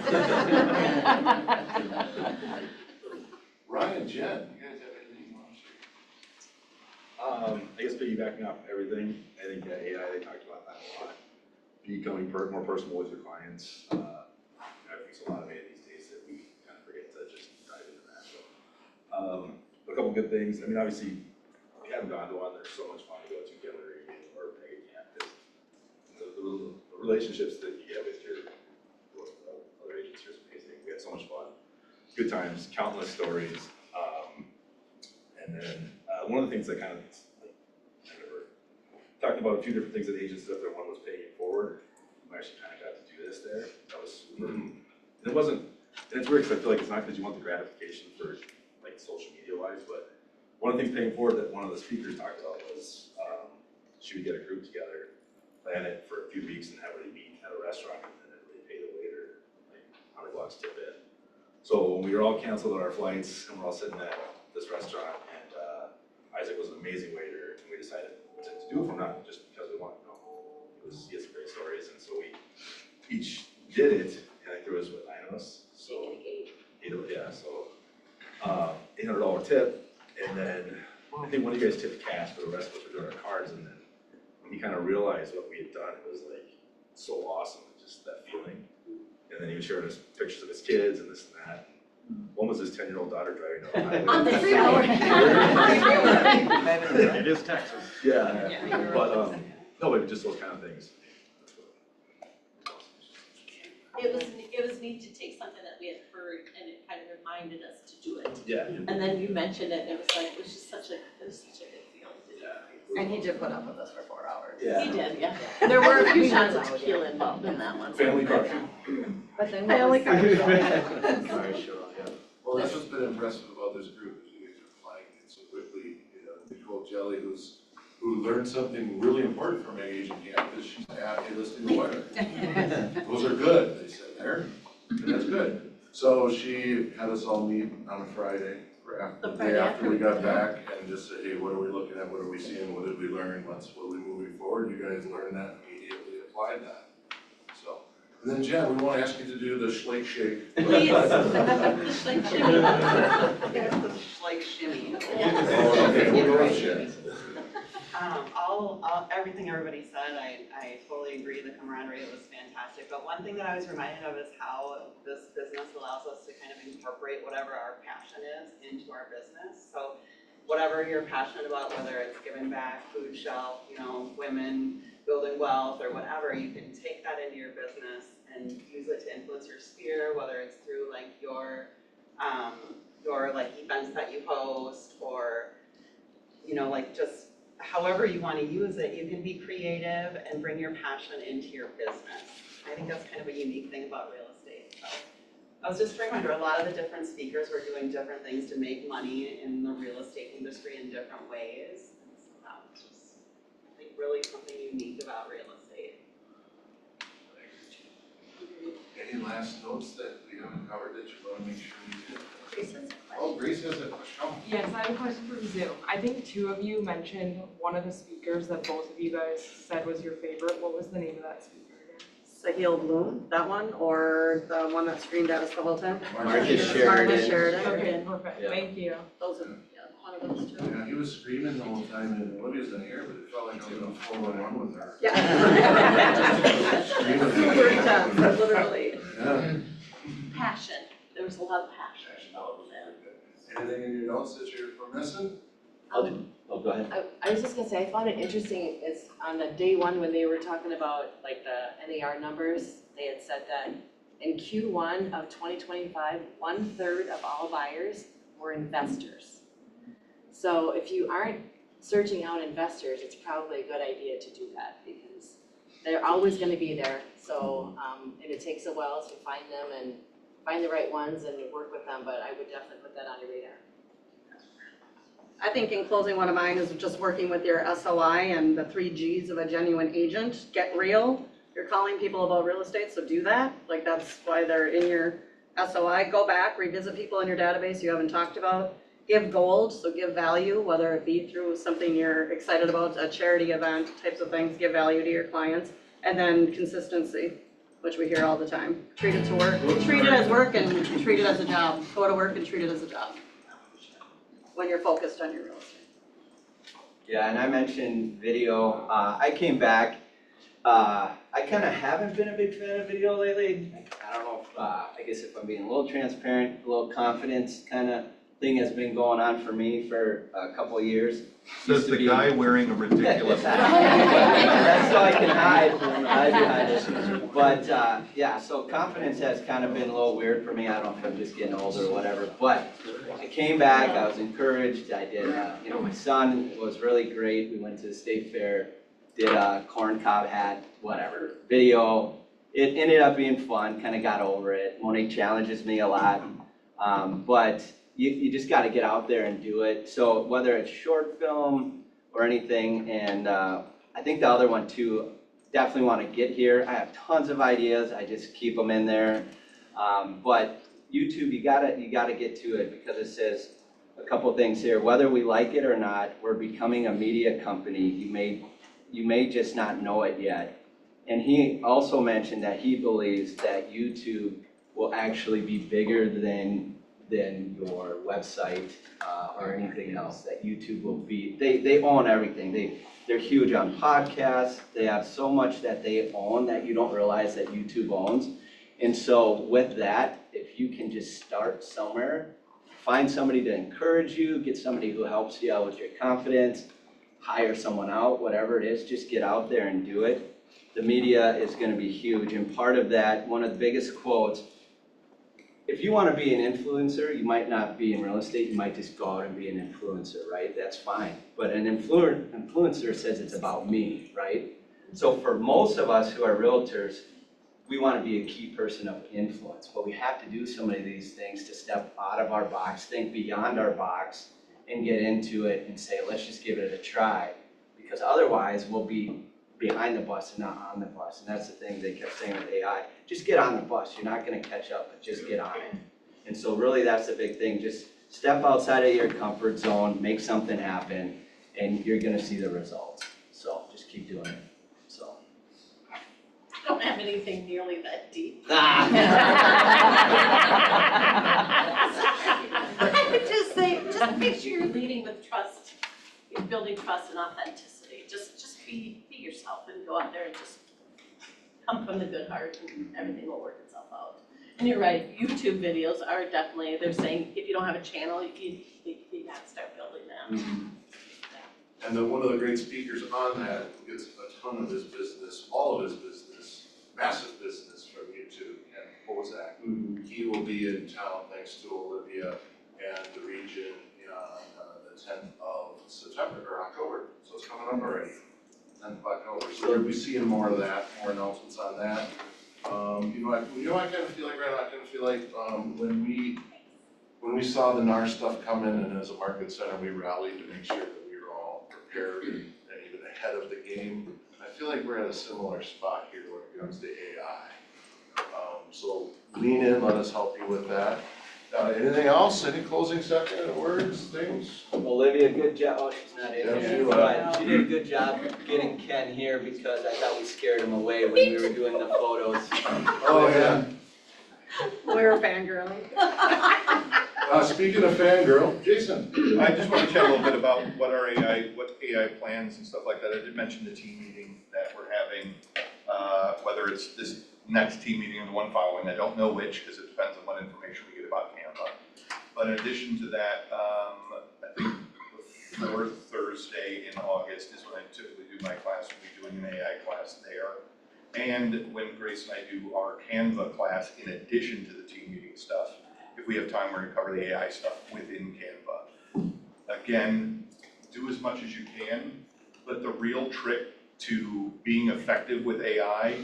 Ryan, Jen, you guys have anything you want to share? I guess piggybacking off everything, I think AI, they talked about that a lot. Becoming more personal with your clients. I think it's a lot of it these days that we kind of forget to just dive into that. So, a couple good things. I mean, obviously, if you haven't gone to one, there's so much fun to go to Gallery or Mega Camp. The relationships that you get with your other agents here is amazing. We had so much fun. Good times, countless stories. And then one of the things that kind of, talked about a few different things that agents did there. One was paying it forward. We actually kind of got to do this there. That was super. And it wasn't, and it's weird because I feel like it's not because you want the gratification for like social media wise, but one of the things paying forward that one of the speakers talked about was she would get a group together, plan it for a few weeks, and have everybody meet at a restaurant, and then everybody pay the waiter like $100 tip in. So when we were all canceled on our flights, and we're all sitting at this restaurant, and Isaac was an amazing waiter, and we decided to do it for him, not just because we want, he had some great stories, and so we each did it, and I think there was, what, 9 of us? So, 8 of us, yeah, so, $800 tip, and then I think one of you guys tipped cash, but the rest of us were doing our cards, and then when he kind of realized what we had done, it was like so awesome, just that feeling. And then he was sharing us pictures of his kids and this and that. One was his 10-year-old daughter driving down the highway. On the freeway. It is Texas. Yeah, but no, but just those kind of things. It was neat to take something that we had heard and it kind of reminded us to do it. Yeah. And then you mentioned it, and it was like, it was such a good feeling. And he did put up with us for 4 hours. Yeah. He did, yeah. There were a few shots of tequila involved in that one. Family car. But then Family car. Well, that's what's been impressive about this group, is you guys are flying it so quickly. Nicole Jelly, who learned something really important from Mega Agent Camp, is she's happy listing the weather. Those are good, they said there, and that's good. So she had us all meet on a Friday, the day after we got back, and just say, hey, what are we looking at, what are we seeing, what did we learn, what are we moving forward? You guys learned that, immediately applied that. So, and then Jen, we want to ask you to do the Schlake Shake. Please. The Schlake Shake. like shimmy. Everything everybody said, I totally agree, the camaraderie was fantastic, but one thing that I was reminded of is how this business allows us to kind of incorporate whatever our passion is into our business. So whatever you're passionate about, whether it's giving back, food shelf, women, building wealth, or whatever, you can take that into your business and use it to influence your sphere, whether it's through like your like events that you host, or like just however you want to use it. You can be creative and bring your passion into your business. I think that's kind of a unique thing about real estate. So I was just a reminder, a lot of the different speakers were doing different things to make money in the real estate industry in different ways. And so that was just, I think, really something unique about real estate. Any last notes that we haven't covered that you want to make sure we did? Oh, Grace has a question. Yes, I have a question from Zoom. I think two of you mentioned one of the speakers that both of you guys said was your favorite. What was the name of that speaker again? Sahil Bloom, that one, or the one that screamed at us the whole time? Marcus Sheridan. Marcus Sheridan. Okay, perfect. Thank you. Those are, one of those two. Yeah, he was screaming the whole time and Olivia's in here, but it felt like I was in a 411 with her. Yeah. Super intense, literally. Yeah. Passion, there was a lot of passion. Anything in your notes that you're missing? Go ahead. I was just gonna say, I found it interesting, is on the day one when they were talking about like the NAR numbers, they had said that in Q1 of 2025, 1/3 of all buyers were investors. So if you aren't searching out investors, it's probably a good idea to do that because they're always gonna be there. So, and it takes a while to find them and find the right ones and work with them, but I would definitely put that on your radar. I think in closing, one of mine is just working with your SOI and the 3 Gs of a genuine agent. Get real. You're calling people about real estate, so do that. Like that's why they're in your SOI. Go back, revisit people in your database you haven't talked about. Give gold, so give value, whether it be through something you're excited about, a charity event, types of things, give value to your clients. And then consistency, which we hear all the time. Treat it to work, treat it as work and treat it as a job. Go to work and treat it as a job when you're focused on your real estate. Yeah, and I mentioned video. I came back. I kind of haven't been a big fan of video lately. I don't know if, I guess if I'm being a little transparent, a little confidence kind of thing has been going on for me for a couple of years. Says the guy wearing a ridiculous. That's so I can hide behind it. But yeah, so confidence has kind of been a little weird for me. I don't know if I'm just getting older or whatever. But I came back. I was encouraged. I did. My son was really great. We went to the state fair, did a corn cob hat, whatever video. It ended up being fun. Kind of got over it. Monique challenges me a lot, but you just got to get out there and do it. So whether it's short film or anything, and I think the other one too, definitely want to get here. I have tons of ideas. I just keep them in there. But YouTube, you gotta get to it because it says a couple things here. Whether we like it or not, we're becoming a media company. You may just not know it yet. And he also mentioned that he believes that YouTube will actually be bigger than your website or anything else, that YouTube will be, they own everything. They're huge on podcasts. They have so much that they own that you don't realize that YouTube owns. And so with that, if you can just start somewhere, find somebody to encourage you, get somebody who helps you out with your confidence, hire someone out, whatever it is, just get out there and do it. The media is going to be huge. And part of that, one of the biggest quotes, if you want to be an influencer, you might not be in real estate, you might just go out and be an influencer, right? That's fine. But an influencer says it's about me, right? So for most of us who are realtors, we want to be a key person of influence, but we have to do so many of these things to step out of our box, think beyond our box, and get into it and say, let's just give it a try. Because otherwise, we'll be behind the bus and not on the bus. And that's the thing they kept saying with AI. Just get on the bus. You're not going to catch up, but just get on it. And so really that's the big thing. Just step outside of your comfort zone, make something happen, and you're going to see the results. So just keep doing it. So. I don't have anything nearly that deep. Ah. I would just say, just be building trust and authenticity. Just be yourself and go out there and just come from the good heart and everything will work itself out. And you're right, YouTube videos are definitely, they're saying if you don't have a channel, you gotta start building them. And then one of the great speakers on that who gets a ton of his business, all of his business, massive business from YouTube, and Bozak. He will be in town thanks to Olivia and the region on the 10th of September or October. So it's coming up already, 10th of October. So we'll be seeing more of that, more announcements on that. I kind of feel like right now, I kind of feel like when we saw the NAR stuff come in, and as a market center, we rallied to make sure that we were all prepared and even ahead of the game. I feel like we're at a similar spot here when it comes to AI. So lean in, let us help you with that. Anything else? Any closing second words, things? Olivia, good job. Oh, she's not in Yeah, here. she But she did a good job getting Ken here because I thought we scared him away when we were doing the photos. Oh, yeah. We were fangirling. Speaking of fangirl, Jason. I just want to chat a little bit about what AI plans and stuff like that. I did mention the team meeting that we're having, whether it's this next team meeting or the one following. I don't know which because it depends on what information we get about Canva. But in addition to that, I think the fourth Thursday in August is when I typically do my class. We'll be doing an AI class there. And when Grace and I do our Canva class in addition to the team meeting stuff, if we have time, we're gonna cover the AI stuff within Canva. Again, do as much as you can, but the real trick to being effective with AI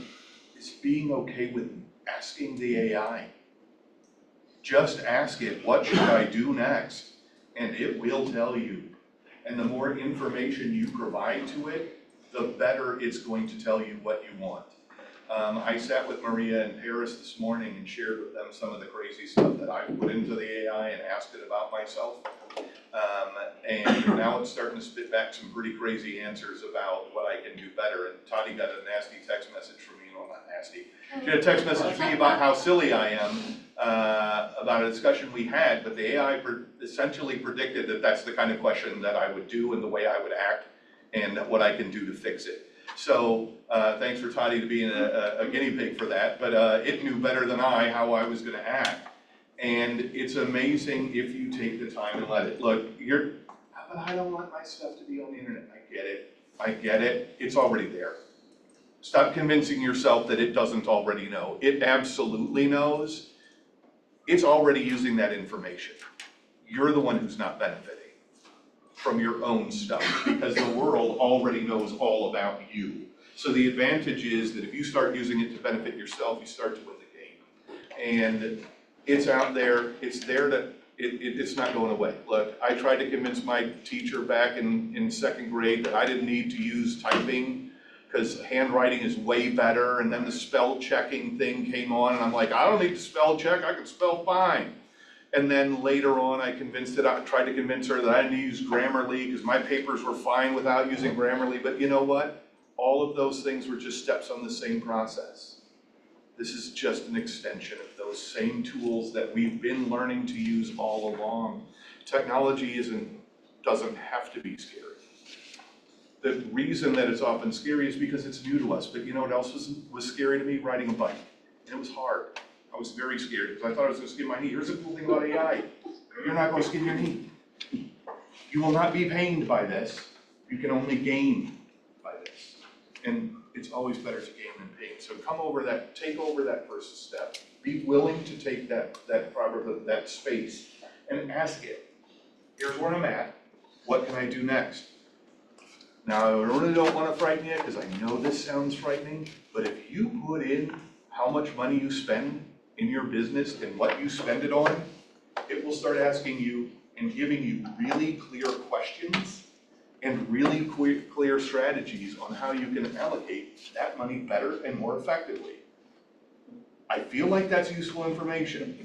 is being okay with asking the AI. Just ask it, what should I do next? And it will tell you. And the more information you provide to it, the better it's going to tell you what you want. I sat with Maria in Paris this morning and shared with them some of the crazy stuff that I put into the AI and asked it about myself. And now it's starting to spit back some pretty crazy answers about what I can do better. And Toddy got a nasty text message from me, well, not nasty. She had a text message from me about how silly I am about a discussion we had, but the AI essentially predicted that that's the kind of question that I would do and the way I would act and what I can do to fix it. So thanks for Toddy to being a guinea pig for that, but it knew better than I how I was gonna act. And it's amazing if you take the time and let it. Look, but I don't want my stuff to be on the internet. I get it, it's already there. Stop convincing yourself that it doesn't already know. It absolutely knows. It's already using that information. You're the one who's not benefiting from your own stuff because the world already knows all about you. So the advantage is that if you start using it to benefit yourself, you start to win the game. And it's out there, it's there to, it's not going away. Look, I tried to convince my teacher back in second grade that I didn't need to use typing because handwriting is way better, and then the spell checking thing came on and I'm like, I don't need to spell check, I can spell fine. And then later on, I tried to convince her that I didn't use Grammarly because my papers were fine without using Grammarly. But you know what? All of those things were just steps on the same process. This is just an extension of those same tools that we've been learning to use all along. Technology doesn't have to be scary. The reason that it's often scary is because it's new to us. But you know what else was scary to me? Riding a bike. And it was hard. I was very scared because I thought I was going to skin my knee. Here's the cool thing about AI. You're not going to skin your knee. You will not be pained by this. You can only gain by this. And it's always better to gain than pain. So take over that first step. Be willing to take that space and ask it. Here's where I'm at. What can I do next? Now, I really don't want to frighten you because I know this sounds frightening, but if you put in how much money you spend in your business and what you spend it on, it will start asking you and giving you really clear questions and really clear strategies on how you can allocate that money better and more effectively. I feel like that's useful information.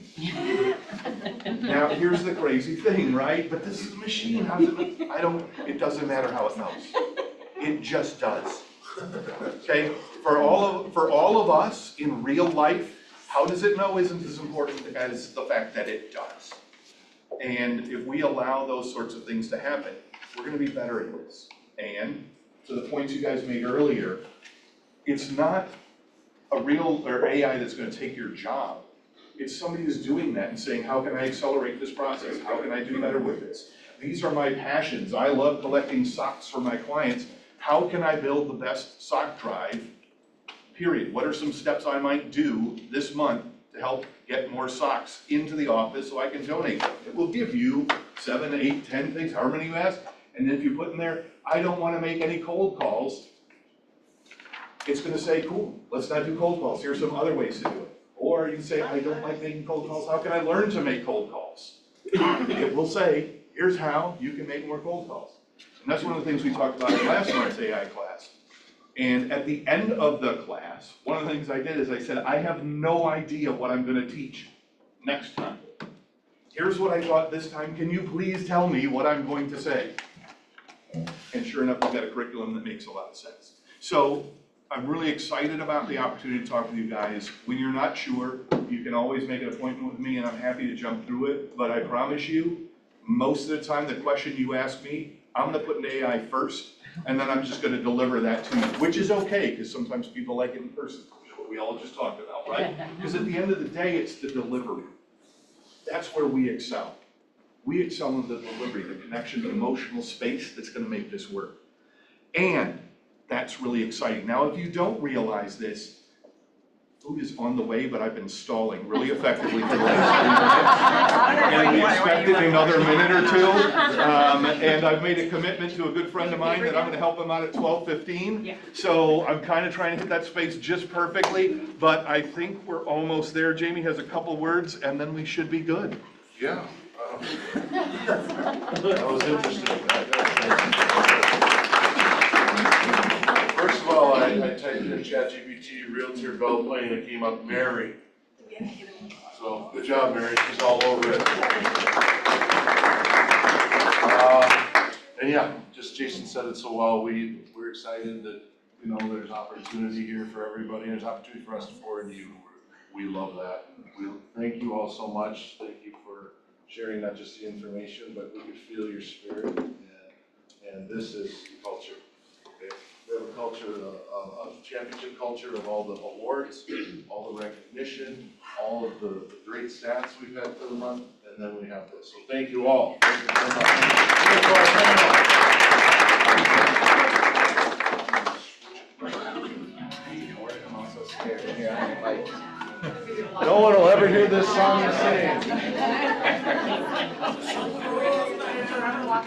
Now, here's the crazy thing, right? But this is a machine. It doesn't matter how it knows. It just does. Okay? For all of us in real life, how does it know isn't as important as the fact that it does. And if we allow those sorts of things to happen, we're gonna be better at this. And to the points you guys made earlier, it's not a real, or AI that's gonna take your job. It's somebody who's doing that and saying, how can I accelerate this process? How can I do better with this? These are my passions. I love collecting socks for my clients. How can I build the best sock drive, period? What are some steps I might do this month to help get more socks into the office so I can donate them? It will give you 7, 8, 10 things, however many you ask. And then if you put in there, I don't want to make any cold calls, it's gonna say, cool, let's not do cold calls. Here's some other ways to do it. Or you say, I don't like making cold calls. How can I learn to make cold calls? It will say, here's how you can make more cold calls. And that's one of the things we talked about in last month's AI class. And at the end of the class, one of the things I did is I said, I have no idea what I'm gonna teach next time. Here's what I taught this time. Can you please tell me what I'm going to say? And sure enough, we've got a curriculum that makes a lot of sense. So I'm really excited about the opportunity to talk with you guys. When you're not sure, you can always make an appointment with me and I'm happy to jump through it. But I promise you, most of the time, the question you ask me, I'm gonna put an AI first, and then I'm just gonna deliver that to you, which is okay, because sometimes people like it in person, what we all just talked about, right? Because at the end of the day, it's the delivery. That's where we excel. We excel in the delivery, the connection, the emotional space that's gonna make this work. And that's really exciting. Now, if you don't realize this, food is on the way, but I've been stalling really effectively for the last 3 minutes. And we expected another minute or two. And I've made a commitment to a good friend of mine that I'm gonna help him out at 12:15. So I'm kind of trying to hit that space just perfectly, but I think we're almost there. Jamie has a couple words and then we should be good. Yeah. That was interesting. First of all, I typed in ChatGPT Realtor Bell Plane and it came up Mary. So good job, Mary. She's all over it. And yeah, just Jason said it so well. We're excited that there's opportunity here for everybody. There's opportunity for us to forward you. We love that. We thank you all so much. Thank you for sharing not just the information, but we could feel your spirit. And this is culture. Okay? We have a culture, a championship culture of all the awards, all the recognition, all of the great stats we've had for the month, and then we have this. So thank you all. Thank you so much. No one will ever hear this song the same.